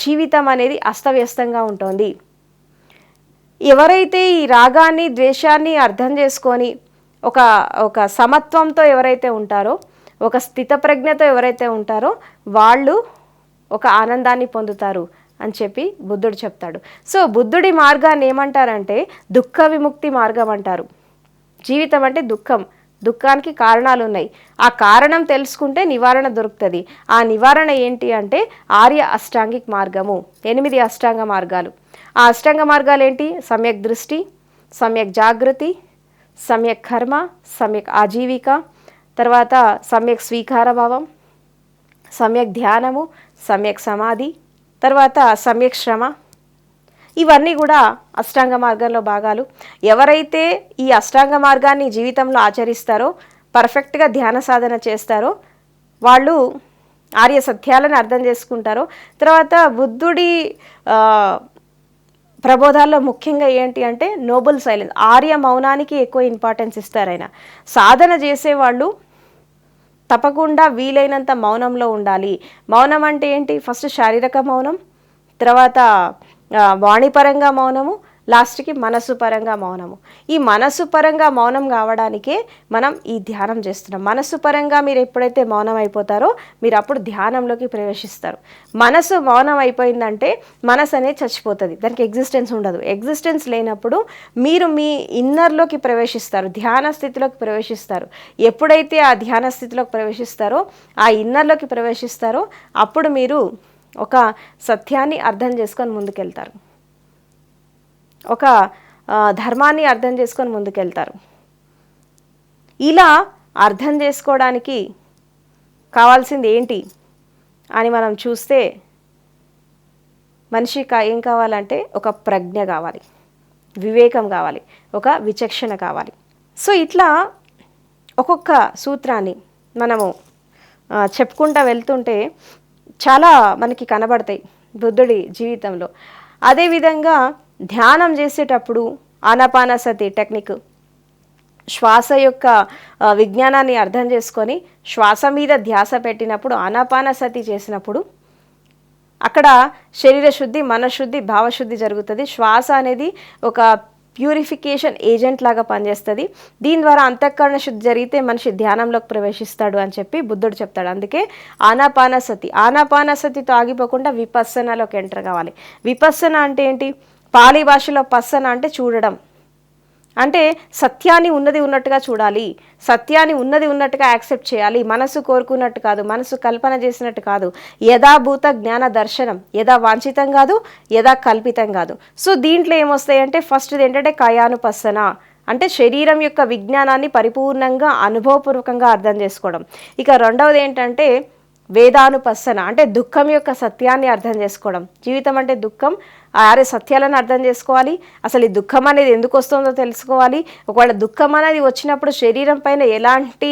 జీవితం అనేది అస్తవ్యస్తంగా ఉంటుంది. ఎవరైతే ఈ రాగాన్ని ద్వేషాన్ని అర్థం చేసుకొని ఒక సమత్వంతో ఎవరైతే ఉంటారో, ఒక స్థితప్రజ్ఞతో ఎవరైతే ఉంటారో వాళ్ళు ఒక ఆనందాన్ని పొందుతారు అని బుద్ధుడు చెప్తాడు. సో బుద్ధుడి మార్గాన్ని ఏమంటారంటే దుఃఖ విముక్తి మార్గం అంటారు. జీవితం అంటే దుఃఖానికి కారణాలు ఉన్నాయి. ఆ కారణం తెలుసుకుంటే నివారణ దొరుకుతుంది. ఆ నివారణ ఏంటి అంటే ఆర్య అష్టాంగిక్ మార్గము, 8 అష్టాంగ మార్గాలు. ఆ అష్టాంగ మార్గాలు ఏంటి? సమ్యక్ దృష్టి, సమ్యక్ జాగృతి, సమ్యక్ కర్మ, సమ్యక్ ఆజీవిక, తర్వాత సమ్యక్ స్వీకార భావం, సమ్యక్ ధ్యానము, సమ్యక్ సమాధి, తర్వాత సమ్యక్ శ్రమ. ఇవన్నీ కూడా అష్టాంగ మార్గంలో భాగాలు. ఎవరైతే ఈ అష్టాంగ మార్గాన్ని జీవితంలో ఆచరిస్తారో, పర్ఫెక్ట్గా ధ్యాన సాధన చేస్తారో వాళ్ళు ఆర్య సత్యాలను అర్థం చేసుకుంటారో, తర్వాత బుద్ధుడి ప్రబోధాల్లో ముఖ్యంగా ఏంటి అంటే నోబుల్ సైలెన్స్, ఆర్య మౌనానికి ఎక్కువ ఇంపార్టెన్స్ ఇస్తారు ఆయన. సాధన చేసేవాళ్ళు తప్పకుండా వీలైనంత మౌనంలో ఉండాలి. మౌనం అంటే ఏంటి? ఫస్ట్ శారీరక మౌనం, తర్వాత వాణిపరంగా మౌనము, లాస్ట్కి మనసు పరంగా మౌనము. ఈ మనసు పరంగా మౌనం కావడానికే మనం ఈ ధ్యానం చేస్తున్నాం. మనసు పరంగా మీరు ఎప్పుడైతే మౌనం అయిపోతారో మీరు అప్పుడు ధ్యానంలోకి ప్రవేశిస్తారు. మనసు మౌనం అయిపోయిందంటే మనసు అనేది చచ్చిపోతుంది, దానికి ఎగ్జిస్టెన్స్ ఉండదు. ఎగ్జిస్టెన్స్ లేనప్పుడు మీరు మీ ఇన్నర్లోకి ప్రవేశిస్తారు, ధ్యాన స్థితిలోకి ప్రవేశిస్తారు. ఎప్పుడైతే ఆ ధ్యాన స్థితిలోకి ప్రవేశిస్తారో, ఆ ఇన్నర్లోకి ప్రవేశిస్తారో అప్పుడు మీరు ఒక సత్యాన్ని అర్థం చేసుకొని ముందుకెళ్తారు, ఒక ధర్మాన్ని అర్థం చేసుకొని ముందుకెళ్తారు. ఇలా అర్థం చేసుకోవడానికి కావాల్సింది ఏంటి అని మనం చూస్తే మనిషికి ఏం కావాలంటే ఒక ప్రజ్ఞ కావాలి, వివేకం కావాలి, ఒక విచక్షణ కావాలి. సో ఇట్లా ఒక్కొక్క సూత్రాన్ని మనము చెప్పుకుంటూ వెళ్తుంటే చాలా మనకి కనబడతాయి బుద్ధుడి జీవితంలో. అదేవిధంగా ధ్యానం చేసేటప్పుడు ఆనాపానసతి టెక్నిక్, శ్వాస యొక్క విజ్ఞానాన్ని అర్థం చేసుకొని శ్వాస మీద ధ్యాస పెట్టినప్పుడు, ఆనాపానసతి చేసినప్పుడు అక్కడ శరీర శుద్ధి, మనశుద్ధి, భావశుద్ధి జరుగుతుంది. శ్వాస అనేది ఒక ప్యూరిఫికేషన్ ఏజెంట్ లాగా పనిచేస్తుంది. దీని ద్వారా అంతఃకరణ శుద్ధి జరిగితే మనిషి ధ్యానంలోకి ప్రవేశిస్తాడు అని బుద్ధుడు చెప్తాడు. అందుకే ఆనాపానసతితో ఆగిపోకుండా విపස්සనలోకి ఎంటర్ కావాలి. విపස්සన అంటే ఏంటి? పాలీ భాషలో పස්සన అంటే చూడడం, అంటే సత్యాన్ని ఉన్నది ఉన్నట్టుగా చూడాలి, సత్యాన్ని ఉన్నది ఉన్నట్టుగా యాక్సెప్ట్ చేయాలి. మనసు కోరుకున్నట్టు కాదు, మనసు కల్పన చేసినట్టు కాదు. యథాభూత జ్ఞాన దర్శనం, యథా వాంఛితం కాదు, యథా కల్పితం కాదు. సో దీంట్లో ఏమొస్తాయంటే ఫస్ట్ ఏంటంటే కాయానుపස්සన, అంటే శరీరం యొక్క విజ్ఞానాన్ని పరిపూర్ణంగా అనుభవపూర్వకంగా అర్థం చేసుకోవడం. ఇక రెండవది ఏంటంటే వేదానుపස්සన, అంటే దుఃఖం యొక్క సత్యాన్ని అర్థం చేసుకోవడం. జీవితం అంటే దుఃఖం, ఆరే సత్యాలను అర్థం చేసుకోవాలి. అసలు ఈ దుఃఖం అనేది ఎందుకు వస్తుందో తెలుసుకోవాలి. ఒకవేళ దుఃఖం అనేది వచ్చినప్పుడు శరీరం పైన ఎలాంటి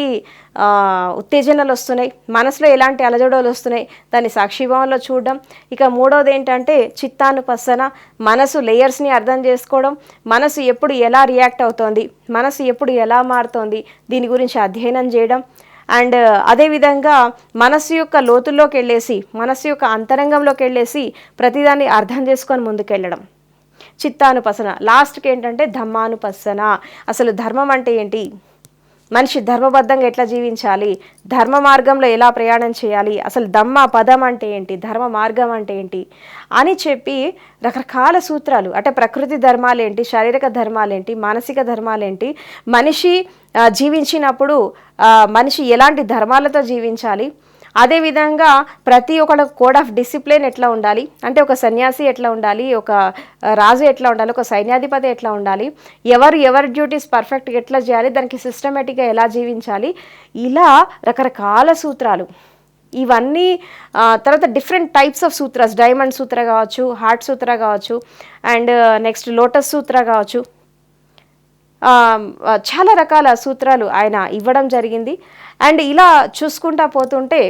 ఉత్తేజనలు వస్తున్నాయి, మనసులో ఎలాంటి అలజడులు వస్తున్నాయి, దాన్ని సాక్షిభావంలో చూడడం. ఇక మూడవది ఏంటంటే చిత్తానుపස්සన, మనసు లేయర్స్ని అర్థం చేసుకోవడం. మనసు ఎప్పుడు ఎలా రియాక్ట్ అవుతోంది, మనసు ఎప్పుడు ఎలా మారుతోంది, దీని గురించి అధ్యయనం చేయడం. అండ్ అదేవిధంగా మనస్సు యొక్క లోతుల్లోకి వెళ్ళేసి, మనస్సు యొక్క అంతరంగంలోకి వెళ్ళేసి ప్రతిదాన్ని అర్థం చేసుకొని ముందుకెళ్ళడం. చిత్తానుపసన. లాస్ట్కి ఏంటంటే ధమ్మానుపස්සన. అసలు ధర్మం అంటే ఏంటి, మనిషి ధర్మబద్ధంగా ఎట్లా జీవించాలి, ధర్మ మార్గంలో ఎలా ప్రయాణం చేయాలి, అసలు ధమ్మ పదం అంటే ఏంటి, ధర్మ మార్గం అంటే ఏంటి అని చెప్పి రకరకాల సూత్రాలు, అంటే ప్రకృతి ధర్మాలేంటి, శారీరక ధర్మాలేంటి, మానసిక ధర్మాలేంటి, మనిషి జీవించినప్పుడు మనిషి ఎలాంటి ధర్మాలతో జీవించాలి, అదేవిధంగా ప్రతి ఒక్క కోడ్ ఆఫ్ డిసిప్లిన్ ఎట్లా ఉండాలి, అంటే ఒక సన్యాసి ఎట్లా ఉండాలి, ఒక రాజు ఎట్లా ఉండాలి, ఒక సైన్యాధిపతి ఎట్లా ఉండాలి, ఎవరి డ్యూటీస్ పర్ఫెక్ట్గా ఎట్లా చేయాలి, దానికి సిస్టమేటిక్గా ఎలా జీవించాలి, ఇలా రకరకాల సూత్రాలు. ఇవన్నీ తర్వాత different types of sutras, diamond sutra కావచ్చు, హార్ట్ సూత్ర కావచ్చు, అండ్ నెక్స్ట్ లోటస్ సూత్ర కావచ్చు, చాలా రకాల సూత్రాలు ఆయన ఇవ్వడం జరిగింది. అండ్ ఇలా చూసుకుంటా పోతుంటే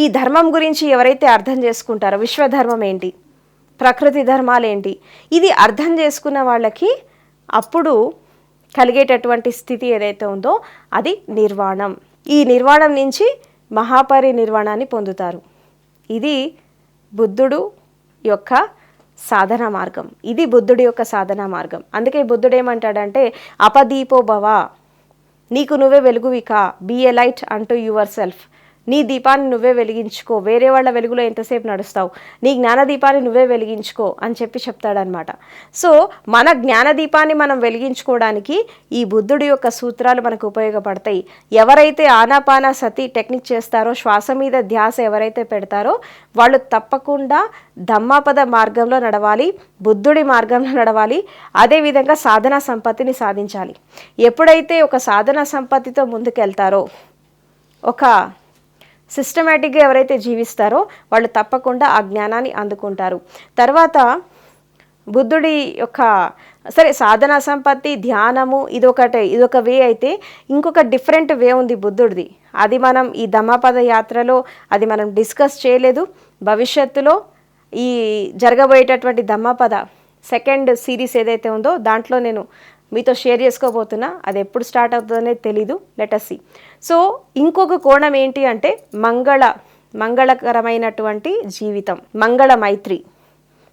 ఈ ధర్మం గురించి ఎవరైతే అర్థం చేసుకుంటారో, విశ్వధర్మం ఏంటి, ప్రకృతి ధర్మాలు ఏంటి, ఇది అర్థం చేసుకున్న వాళ్ళకి అప్పుడు కలిగేటటువంటి స్థితి ఏదైతే ఉందో అది నిర్వాణం. ఈ నిర్వాణం నుంచి మహాపరినిర్వాణాన్ని పొందుతారు. ఇది బుద్ధుడు యొక్క సాధన మార్గం. ఇది బుద్ధుడి యొక్క సాధన మార్గం. అందుకే బుద్ధుడు ఏమంటాడంటే అపదీపో భవ, నీకు నువ్వే వెలుగువిక, బీ ఎ లైట్ అంటూ యువర్ సెల్ఫ్. నీ దీపాన్ని నువ్వే వెలిగించుకో, వేరే వాళ్ళ వెలుగులో ఎంతసేపు నడుస్తావు, నీ జ్ఞానదీపాన్ని నువ్వే వెలిగించుకో అని చెప్తాడనమాట. సో మన జ్ఞానదీపాన్ని మనం వెలిగించుకోవడానికి ఈ బుద్ధుడి యొక్క సూత్రాలు మనకు ఉపయోగపడతాయి. ఎవరైతే ఆనాపాన సతి టెక్నిక్ చేస్తారో, శ్వాస మీద ధ్యాస ఎవరైతే పెడతారో వాళ్ళు తప్పకుండా ధమ్మాపద మార్గంలో నడవాలి, బుద్ధుడి మార్గంలో నడవాలి. అదేవిధంగా సాధనా సంపత్తిని సాధించాలి. ఎప్పుడైతే ఒక సాధనా సంపత్తితో ముందుకెళ్తారో, ఒక సిస్టమేటిక్గా ఎవరైతే జీవిస్తారో వాళ్ళు తప్పకుండా ఆ జ్ఞానాన్ని అందుకుంటారు. తర్వాత బుద్ధుడి యొక్క సరే సాధనా సంపత్తి, ధ్యానము ఇదొక వే అయితే, ఇంకొక డిఫరెంట్ వే ఉంది బుద్ధుడిది. అది మనం ఈ ధమ్మపద యాత్రలో అది మనం డిస్కస్ చేయలేదు. భవిష్యత్తులో ఈ జరగబోయేటటువంటి ధమ్మపద సెకండ్ సిరీస్ ఏదైతే ఉందో దాంట్లో నేను మీతో షేర్ చేసుకోబోతున్నా. అది ఎప్పుడు స్టార్ట్ అవుతుందనే తెలీదు, లెట్ us see. సో ఇంకొక కోణం ఏంటి అంటే మంగళకరమైనటువంటి జీవితం,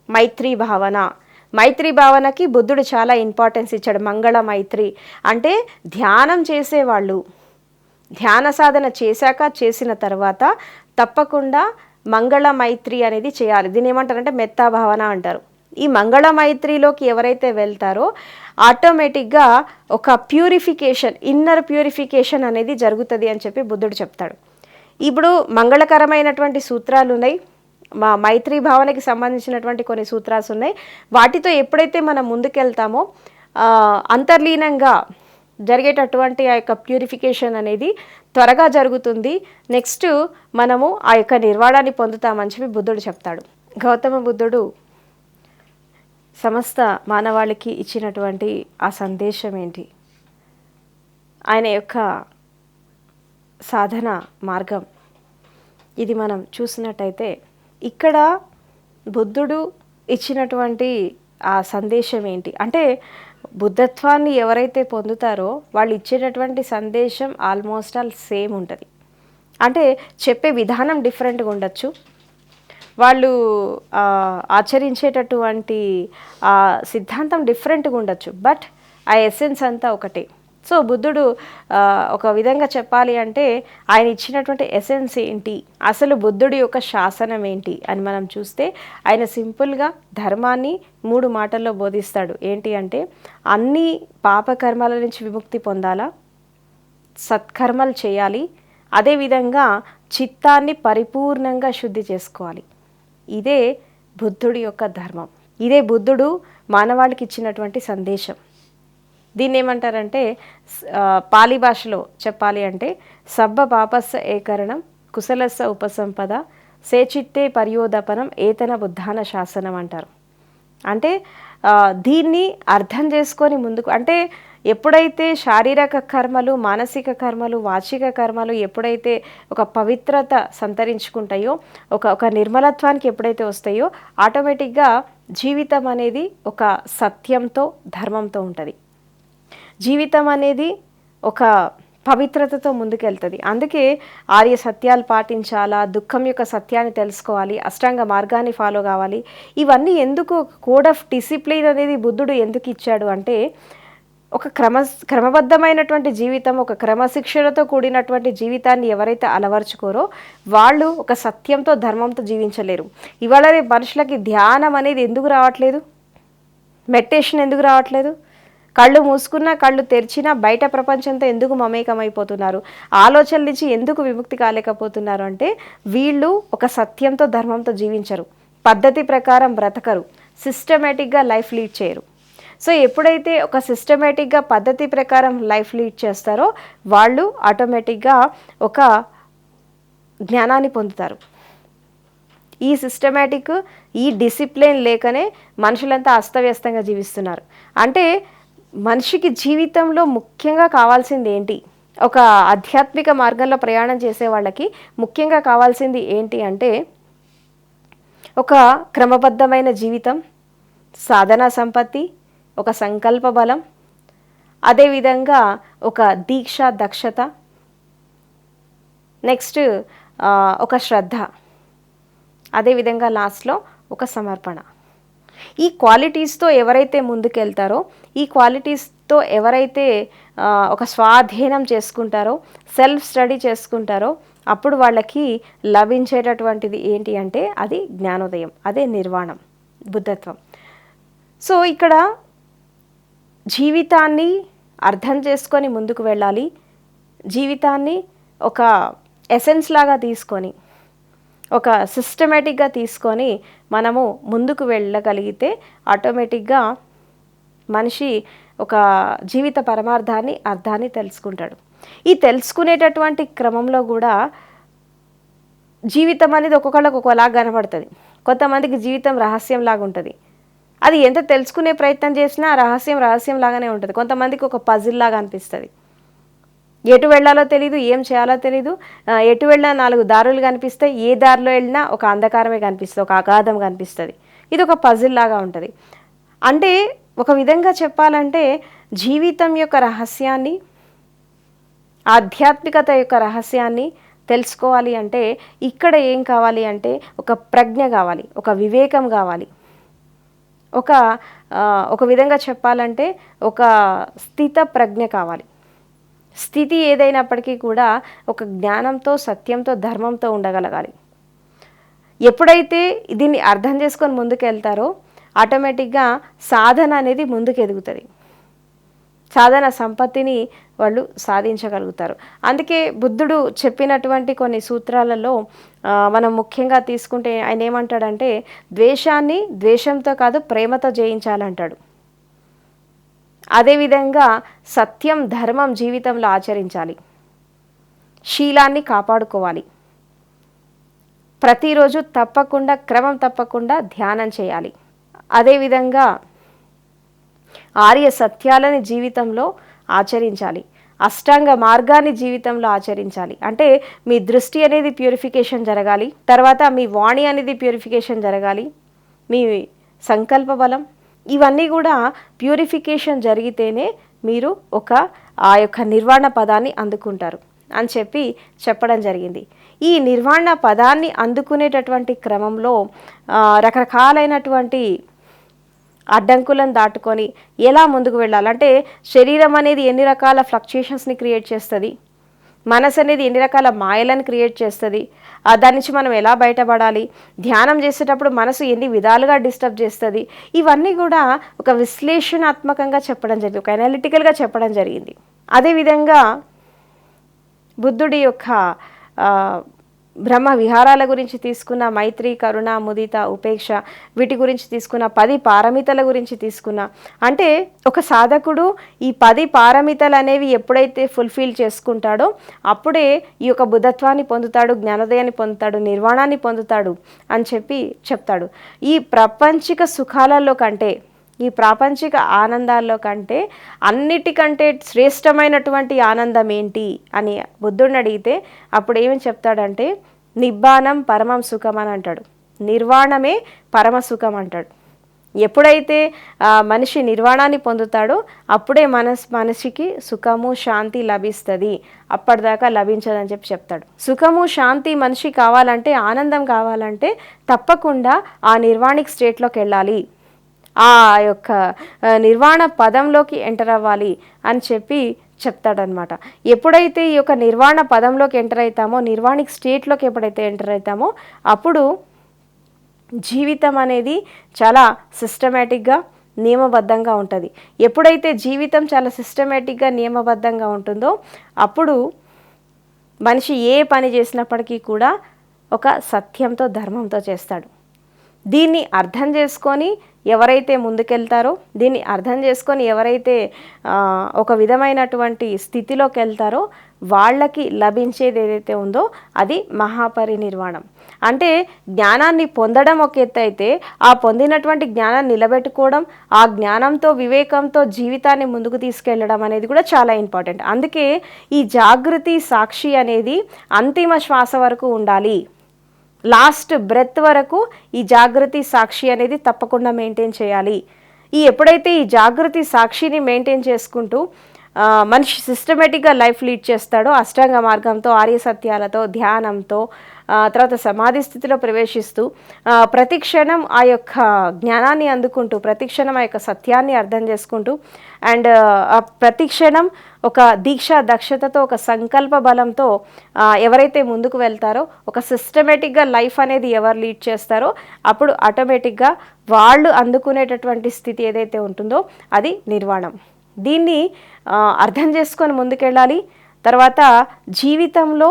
మైత్రి భావన. మైత్రి భావనకి బుద్ధుడు చాలా ఇంపార్టెన్స్ ఇచ్చాడు. మంగళ మైత్రి అంటే ధ్యానం చేసేవాళ్ళు ధ్యాన సాధన చేసిన తర్వాత తప్పకుండా మంగళ మైత్రి అనేది చేయాలి. దీన్ని ఏమంటారంటే మెత్తా భావన అంటారు. ఈ మంగళ మైత్రిలోకి ఎవరైతే వెళ్తారో ఆటోమేటిక్గా ఒక ప్యూరిఫికేషన్, ఇన్నర్ ప్యూరిఫికేషన్ అనేది జరుగుతుంది అని చెప్పి బుద్ధుడు చెప్తాడు. ఇప్పుడు మంగళకరమైనటువంటి సూత్రాలు ఉన్నాయి, మా మైత్రి భావనకి సంబంధించినటువంటి కొన్ని సూత్రాలు ఉన్నాయి. వాటితో ఎప్పుడైతే మనం ముందుకెళ్తామో అంతర్లీనంగా జరిగేటటువంటి ఆ యొక్క ప్యూరిఫికేషన్ అనేది త్వరగా జరుగుతుంది. నెక్స్ట్ మనము ఆ యొక్క నిర్వాణాన్ని పొందుతామని చెప్పి బుద్ధుడు చెప్తాడు. గౌతమ బుద్ధుడు సమస్త మానవాళికి ఇచ్చినటువంటి ఆ సందేశం ఏంటి, ఆయన యొక్క సాధన మార్గం, ఇది మనం చూసినట్టయితే ఇక్కడ బుద్ధుడు ఇచ్చినటువంటి ఆ సందేశం ఏంటి అంటే, బుద్ధత్వాన్ని ఎవరైతే పొందుతారో వాళ్ళు ఇచ్చేటటువంటి సందేశం ఆల్మోస్ట్ ఆల్ సేమ్ ఉంటుంది. అంటే చెప్పే విధానం డిఫరెంట్గా ఉండొచ్చు, వాళ్ళు ఆచరించేటటువంటి సిద్ధాంతం డిఫరెంట్గా ఉండొచ్చు, బట్ ఆ ఎసెన్స్ అంతా ఒకటే. సో బుద్ధుడు ఒక విధంగా చెప్పాలి అంటే ఆయన ఇచ్చినటువంటి ఎసెన్స్ ఏంటి, అసలు బుద్ధుడి యొక్క శాసనం ఏంటి అని మనం చూస్తే ఆయన సింపుల్గా ధర్మాన్ని 3 మాటల్లో బోధిస్తాడు. ఏంటి అంటే అన్ని పాపకర్మాల నుంచి విముక్తి పొందాలా, సత్కర్మలు చేయాలి, అదేవిధంగా చిత్తాన్ని పరిపూర్ణంగా శుద్ధి చేసుకోవాలి. ఇదే బుద్ధుడి యొక్క ధర్మం, ఇదే బుద్ధుడు మానవాళికి ఇచ్చినటువంటి సందేశం. దీన్ని ఏమంటారంటే పాలి భాషలో చెప్పాలి అంటే సబ్బ పాపస్స ఏకరణం కుశలస్స ఉపసంపద సేచిత్తే పర్యోదపనం ఏతన బుద్ధాన శాసనం అంటారు. అంటే దీన్ని అర్థం చేసుకొని ముందుకు, అంటే ఎప్పుడైతే శారీరక కర్మలు, మానసిక కర్మలు, వాచిక కర్మలు ఎప్పుడైతే ఒక పవిత్రత సంతరించుకుంటాయో, ఒక నిర్మలత్వానికి ఎప్పుడైతే వస్తాయో, ఆటోమేటిక్గా జీవితం అనేది ఒక సత్యంతో ధర్మంతో ఉంటుంది. జీవితం అనేది ఒక పవిత్రతతో ముందుకెళ్తుంది. అందుకే ఆర్య సత్యాలు పాటించాలా, దుఃఖం యొక్క సత్యాన్ని తెలుసుకోవాలి, అష్టాంగ మార్గాన్ని ఫాలో కావాలి. ఇవన్నీ ఎందుకు, కోడ్ ఆఫ్ డిసిప్లిన్ అనేది బుద్ధుడు ఎందుకు ఇచ్చాడు అంటే, ఒక క్రమబద్ధమైనటువంటి జీవితం, ఒక క్రమశిక్షణతో కూడినటువంటి జీవితాన్ని ఎవరైతే అలవర్చుకోరో వాళ్ళు ఒక సత్యంతో ధర్మంతో జీవించలేరు. ఇవాళ రేపు మనుషులకి ధ్యానం అనేది ఎందుకు రావట్లేదు, మెడిటేషన్ ఎందుకు రావట్లేదు, కళ్ళు మూసుకున్నా కళ్ళు తెరిచినా బయట ప్రపంచంతో ఎందుకు మమేకమైపోతున్నారు, ఆలోచనల నుంచి ఎందుకు విముక్తి కాలేకపోతున్నారు అంటే వీళ్ళు ఒక సత్యంతో ధర్మంతో జీవించరు, పద్ధతి ప్రకారం బ్రతకరు, సిస్టమేటిక్గా లైఫ్ లీడ్ చేయరు. సో ఎప్పుడైతే ఒక సిస్టమేటిక్గా పద్ధతి ప్రకారం లైఫ్ లీడ్ చేస్తారో వాళ్ళు ఆటోమేటిక్గా ఒక జ్ఞానాన్ని పొందుతారు. ఈ సిస్టమేటిక్, ఈ డిసిప్లిన్ లేకనే మనుషులంతా అస్తవ్యస్తంగా జీవిస్తున్నారు. అంటే మనిషికి జీవితంలో ముఖ్యంగా కావాల్సింది ఏంటి, ఒక ఆధ్యాత్మిక మార్గంలో ప్రయాణం చేసే వాళ్ళకి ముఖ్యంగా కావాల్సింది ఏంటి అంటే ఒక క్రమబద్ధమైన జీవితం, సాధనా సంపత్తి, ఒక సంకల్ప బలం, అదేవిధంగా ఒక దీక్ష దక్షత, నెక్స్ట్ ఒక శ్రద్ధ, అదేవిధంగా లాస్ట్లో ఒక సమర్పణ. ఈ క్వాలిటీస్తో ఎవరైతే ముందుకెళ్తారో, ఈ క్వాలిటీస్తో ఎవరైతే ఒక స్వాధీనం చేసుకుంటారో, సెల్ఫ్ స్టడీ చేసుకుంటారో, అప్పుడు వాళ్ళకి లభించేటటువంటిది ఏంటి అంటే అది జ్ఞానోదయం, అదే నిర్వాణం, బుద్ధత్వం. సో ఇక్కడ జీవితాన్ని అర్థం చేసుకొని ముందుకు వెళ్ళాలి. జీవితాన్ని ఒక ఎసెన్స్ లాగా తీసుకొని, ఒక సిస్టమేటిక్గా తీసుకొని మనము ముందుకు వెళ్ళగలిగితే ఆటోమేటిక్గా మనిషి ఒక జీవిత పరమార్థాన్ని, అర్థాన్ని తెలుసుకుంటాడు. ఈ తెలుసుకునేటటువంటి క్రమంలో కూడా జీవితం అనేది ఒక్కొక్కళ్ళకి ఒక్కోలాగా కనబడుతుంది. కొంతమందికి జీవితం రహస్యంలాగా ఉంటుంది. అది ఎంత తెలుసుకునే ప్రయత్నం చేసినా రహస్యం లాగానే ఉంటుంది. కొంతమందికి ఒక పజిల్ లాగా అనిపిస్తుంది. ఎటు వెళ్ళాలో తెలీదు, ఏం చేయాలో తెలీదు, ఎటు వెళ్ళినా 4 దారులు కనిపిస్తాయి, ఏ దారిలో వెళ్ళినా ఒక అంధకారమే కనిపిస్తుంది, ఒక అగాధం కనిపిస్తుంది. ఇది ఒక పజిల్ లాగా ఉంటుంది. అంటే ఒక విధంగా చెప్పాలంటే జీవితం యొక్క రహస్యాన్ని, ఆధ్యాత్మికత యొక్క రహస్యాన్ని తెలుసుకోవాలి అంటే ఇక్కడ ఏం కావాలి అంటే ఒక ప్రజ్ఞ కావాలి, ఒక వివేకం కావాలి, ఒక విధంగా చెప్పాలంటే ఒక స్థిత ప్రజ్ఞ కావాలి. స్థితి ఏదైనప్పటికీ కూడా ఒక జ్ఞానంతో, సత్యంతో, ధర్మంతో ఉండగలగాలి. ఎప్పుడైతే దీన్ని అర్థం చేసుకొని ముందుకు వెళ్తారో ఆటోమేటిక్గా సాధన అనేది ముందుకు ఎదుగుతుంది, సాధన సంపత్తిని వాళ్ళు సాధించగలుగుతారు. అందుకే బుద్ధుడు చెప్పినటువంటి కొన్ని సూత్రాలలో మనం ముఖ్యంగా తీసుకుంటే ఆయన ఏమంటాడంటే ద్వేషాన్ని ద్వేషంతో కాదు ప్రేమతో జయించాలంటాడు. అదేవిధంగా సత్యం, ధర్మం జీవితంలో ఆచరించాలి, శీలాన్ని కాపాడుకోవాలి, ప్రతిరోజు తప్పకుండా క్రమం తప్పకుండా ధ్యానం చేయాలి, అదేవిధంగా ఆర్య సత్యాలని జీవితంలో ఆచరించాలి, అష్టాంగ మార్గాన్ని జీవితంలో ఆచరించాలి. అంటే మీ దృష్టి అనేది ప్యూరిఫికేషన్ జరగాలి, తర్వాత మీ వాణి అనేది ప్యూరిఫికేషన్ జరగాలి, మీ సంకల్ప బలం, ఇవన్నీ కూడా ప్యూరిఫికేషన్ జరిగితేనే మీరు ఆ యొక్క నిర్వాణ పదాన్ని అందుకుంటారు అని చెప్పడం జరిగింది. ఈ నిర్వాణ పదాన్ని అందుకునేటటువంటి క్రమంలో రకరకాలైనటువంటి అడ్డంకులను దాటుకొని ఎలా ముందుకు వెళ్ళాలంటే శరీరం అనేది ఎన్ని రకాల ఫ్లక్చుయేషన్స్ని క్రియేట్ చేస్తుంది, మనసు అనేది ఎన్ని రకాల మాయలను క్రియేట్ చేస్తుంది, దాని నుంచి మనం ఎలా బయటపడాలి, ధ్యానం చేసేటప్పుడు మనసు ఎన్ని విధాలుగా డిస్టర్బ్ చేస్తుంది, ఇవన్నీ కూడా ఒక విశ్లేషణాత్మకంగా చెప్పడం జరిగింది, ఒక అనలిటికల్గా చెప్పడం జరిగింది. అదేవిధంగా బుద్ధుడి యొక్క బ్రహ్మ విహారాల గురించి తీసుకున్న, మైత్రి, కరుణ, ముదిత, ఉపేక్ష, వీటి గురించి తీసుకున్న, 10 పారమితల గురించి తీసుకున్న, అంటే ఒక సాధకుడు ఈ 10 పారమితలు అనేవి ఎప్పుడైతే ఫుల్ఫిల్ చేసుకుంటాడో అప్పుడే ఈ యొక్క బుద్ధత్వాన్ని పొందుతాడు, జ్ఞానోదయాన్ని పొందుతాడు, నిర్వాణాన్ని పొందుతాడు అని చెప్తాడు. ఈ ప్రపంచిక సుఖాలలో కంటే, ఈ ప్రాపంచిక ఆనందాల్లో కంటే అన్నిటికంటే శ్రేష్టమైనటువంటి ఆనందం ఏంటి అని బుద్ధుడిని అడిగితే అప్పుడు ఏమని చెప్తాడంటే నిబ్బానం పరమం సుఖం అని అంటాడు. నిర్వాణమే పరమ సుఖం అంటాడు. ఎప్పుడైతే మనిషి నిర్వాణాన్ని పొందుతాడో అప్పుడే మనిషికి సుఖము శాంతి లభిస్తుంది, అప్పటిదాకా లభించదని చెప్తాడు. సుఖము శాంతి మనిషి కావాలంటే, ఆనందం కావాలంటే తప్పకుండా ఆ నిర్వాణిక్ స్టేట్లోకి వెళ్ళాలి, ఆ యొక్క నిర్వాణ పదంలోకి ఎంటర్ అవ్వాలి అని చెప్తాడనమాట. ఎప్పుడైతే ఈ యొక్క నిర్వాణ పదంలోకి ఎంటర్ అవుతామో, నిర్వాణిక్ స్టేట్లోకి ఎప్పుడైతే ఎంటర్ అవుతామో అప్పుడు జీవితం అనేది చాలా సిస్టమేటిక్గా నియమబద్ధంగా ఉంటుంది. ఎప్పుడైతే జీవితం చాలా సిస్టమేటిక్గా నియమబద్ధంగా ఉంటుందో అప్పుడు మనిషి ఏ పని చేసినప్పటికీ కూడా ఒక సత్యంతో, ధర్మంతో చేస్తాడు. దీన్ని అర్థం చేసుకొని ఎవరైతే ముందుకెళ్తారో, దీన్ని అర్థం చేసుకొని ఎవరైతే ఒక విధమైనటువంటి స్థితిలోకి వెళ్తారో వాళ్ళకి లభించేది ఏదైతే ఉందో అది మహాపరినిర్వాణం. అంటే జ్ఞానాన్ని పొందడం ఒక ఎత్తు అయితే, ఆ పొందినటువంటి జ్ఞానాన్ని నిలబెట్టుకోవడం, ఆ జ్ఞానంతో, వివేకంతో జీవితాన్ని ముందుకు తీసుకెళ్ళడం అనేది కూడా చాలా ఇంపార్టెంట్. అందుకే ఈ జాగృతి సాక్షి అనేది అంతిమ శ్వాస వరకు ఉండాలి. లాస్ట్ బ్రెత్ వరకు ఈ జాగృతి సాక్షి అనేది తప్పకుండా మెయింటైన్ చేయాలి. ఎప్పుడైతే ఈ జాగృతి సాక్షిని మెయింటైన్ చేసుకుంటూ మనిషి సిస్టమేటిక్గా లైఫ్ లీడ్ చేస్తాడో, అష్టాంగ మార్గంతో, ఆర్య సత్యాలతో, ధ్యానంతో, తర్వాత సమాధి స్థితిలో ప్రవేశిస్తూ ప్రతిక్షణం ఆ యొక్క జ్ఞానాన్ని అందుకుంటూ, ప్రతిక్షణం ఆ యొక్క సత్యాన్ని అర్థం చేసుకుంటూ, అండ్ ప్రతిక్షణం ఒక దీక్ష దక్షతతో, ఒక సంకల్ప బలంతో ఎవరైతే ముందుకు వెళ్తారో, ఒక సిస్టమేటిక్గా లైఫ్ అనేది ఎవరు లీడ్ చేస్తారో అప్పుడు ఆటోమేటిక్గా వాళ్ళు అందుకునేటటువంటి స్థితి ఏదైతే ఉంటుందో అది నిర్వాణం. దీన్ని అర్థం చేసుకొని ముందుకెళ్ళాలి. తర్వాత జీవితంలో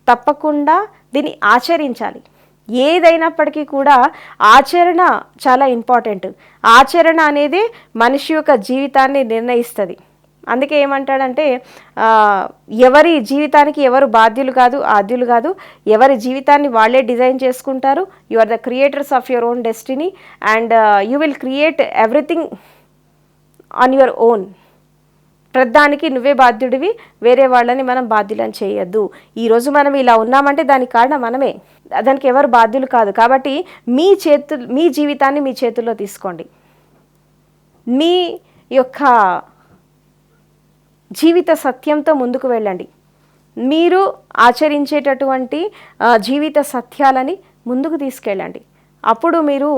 తప్పకుండా దీన్ని ఆచరించాలి. ఏదైనప్పటికీ కూడా ఆచరణ చాలా ఇంపార్టెంట్. ఆచరణ అనేది మనిషి యొక్క జీవితాన్ని నిర్ణయిస్తుంది. అందుకే ఏమంటాడంటే ఎవరి జీవితానికి ఎవరు బాధ్యులు కాదు, ఆద్యులు కాదు, ఎవరి జీవితాన్ని వాళ్ళే డిజైన్ చేసుకుంటారు. You are the creators of your own destiny and you will create everything on your own. ప్రతిదానికి నువ్వే బాధ్యుడివి, వేరే వాళ్ళని మనం బాధ్యులని చేయొద్దు. ఈరోజు మనం ఇలా ఉన్నామంటే దానికి కారణం మనమే, దానికి ఎవరు బాధ్యులు కాదు. కాబట్టి మీ జీవితాన్ని మీ చేతుల్లో తీసుకోండి. మీ యొక్క జీవిత సత్యంతో ముందుకు వెళ్ళండి. మీరు ఆచరించేటటువంటి జీవిత సత్యాలని ముందుకు తీసుకెళ్ళండి. అప్పుడు మీరు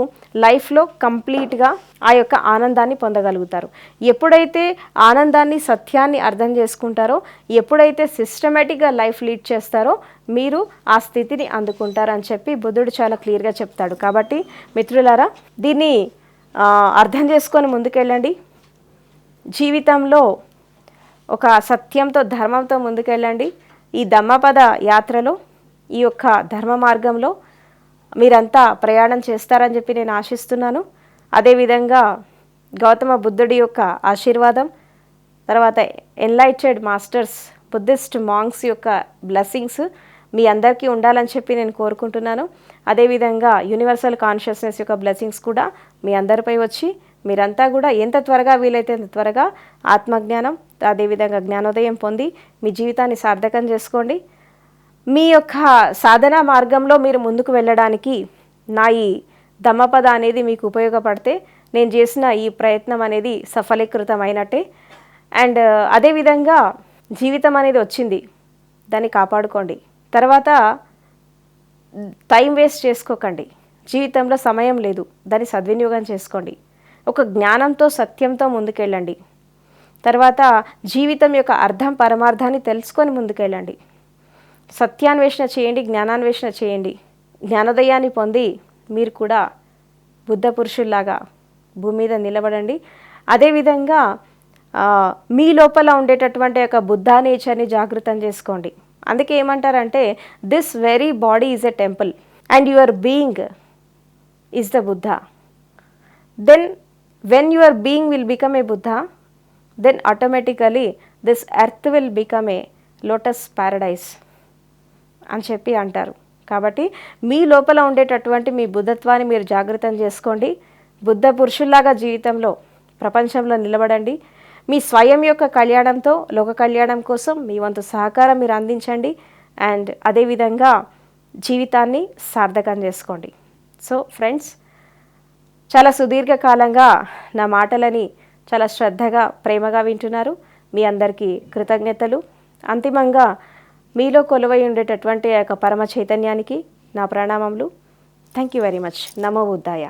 లైఫ్లో కంప్లీట్గా ఆ యొక్క ఆనందాన్ని పొందగలుగుతారు. ఎప్పుడైతే ఆనందాన్ని, సత్యాన్ని అర్థం చేసుకుంటారో, ఎప్పుడైతే సిస్టమేటిక్గా లైఫ్ లీడ్ చేస్తారో మీరు ఆ స్థితిని అందుకుంటారని బుద్ధుడు చాలా క్లియర్గా చెప్తాడు. కాబట్టి మిత్రులారా, దీన్ని అర్థం చేసుకొని ముందుకెళ్ళండి. జీవితంలో ఒక సత్యంతో, ధర్మంతో ముందుకెళ్ళండి. ఈ ధమ్మపద యాత్రలో, ఈ యొక్క ధర్మ మార్గంలో మీరంతా ప్రయాణం చేస్తారని నేను ఆశిస్తున్నాను. అదేవిధంగా గౌతమ బుద్ధుడి యొక్క ఆశీర్వాదం, తర్వాత ఎన్లైటెడ్ మాస్టర్స్, బుద్ధిస్ట్ మాంగ్స్ యొక్క బ్లెస్సింగ్స్ మీ అందరికీ ఉండాలని నేను కోరుకుంటున్నాను. అదేవిధంగా యూనివర్సల్ కాన్షియస్నెస్ యొక్క బ్లెస్సింగ్స్ కూడా మీ అందరిపై వచ్చి మీరంతా కూడా ఎంత త్వరగా వీలైతే అంత త్వరగా ఆత్మజ్ఞానం, అదేవిధంగా జ్ఞానోదయం పొంది మీ జీవితాన్ని సార్థకం చేసుకోండి. మీ యొక్క సాధనా మార్గంలో మీరు ముందుకు వెళ్ళడానికి నా ఈ ధమ్మపద అనేది మీకు ఉపయోగపడితే నేను చేసిన ఈ ప్రయత్నం అనేది సఫలీకృతం అయినట్టే. అండ్ అదేవిధంగా జీవితం అనేది వచ్చింది, దాన్ని కాపాడుకోండి. తర్వాత టైం వేస్ట్ చేసుకోకండి. జీవితంలో సమయం లేదు, దాన్ని సద్వినియోగం చేసుకోండి. ఒక జ్ఞానంతో, సత్యంతో ముందుకెళ్ళండి. తర్వాత జీవితం యొక్క అర్థం, పరమార్థాన్ని తెలుసుకొని ముందుకెళ్ళండి. సత్యాన్వేషణ చేయండి, జ్ఞానాన్వేషణ చేయండి. జ్ఞానోదయాన్ని పొంది మీరు కూడా బుద్ధ పురుషుల్లాగా భూమి మీద నిలబడండి. అదేవిధంగా మీ లోపల ఉండేటటువంటి ఒక బుద్ధ నేచర్ని జాగృతం చేసుకోండి. అందుకే ఏమంటారంటే this very body is a temple and your being is the Buddha. Then when your being will become a Buddha, then automatically this earth will become a lotus paradise అని చెప్పి అంటారు. కాబట్టి మీ లోపల ఉండేటటువంటి మీ బుద్ధత్వాన్ని మీరు జాగృతం చేసుకోండి. బుద్ధ పురుషుల్లాగా జీవితంలో ప్రపంచంలో నిలబడండి. మీ స్వయం యొక్క కళ్యాణంతో లోక కళ్యాణం కోసం మీ వంతు సహకారం మీరు అందించండి. అండ్ అదేవిధంగా జీవితాన్ని సార్థకం చేసుకోండి. సో ఫ్రెండ్స్, చాలా సుదీర్ఘకాలంగా నా మాటలని చాలా శ్రద్ధగా ప్రేమగా వింటున్నారు. మీ అందరికీ కృతజ్ఞతలు. అంతిమంగా మీలో కొలువై ఉండేటటువంటి ఆ యొక్క పరమ చైతన్యానికి నా ప్రణామములు. Thank you very much. నమో బుద్ధాయ.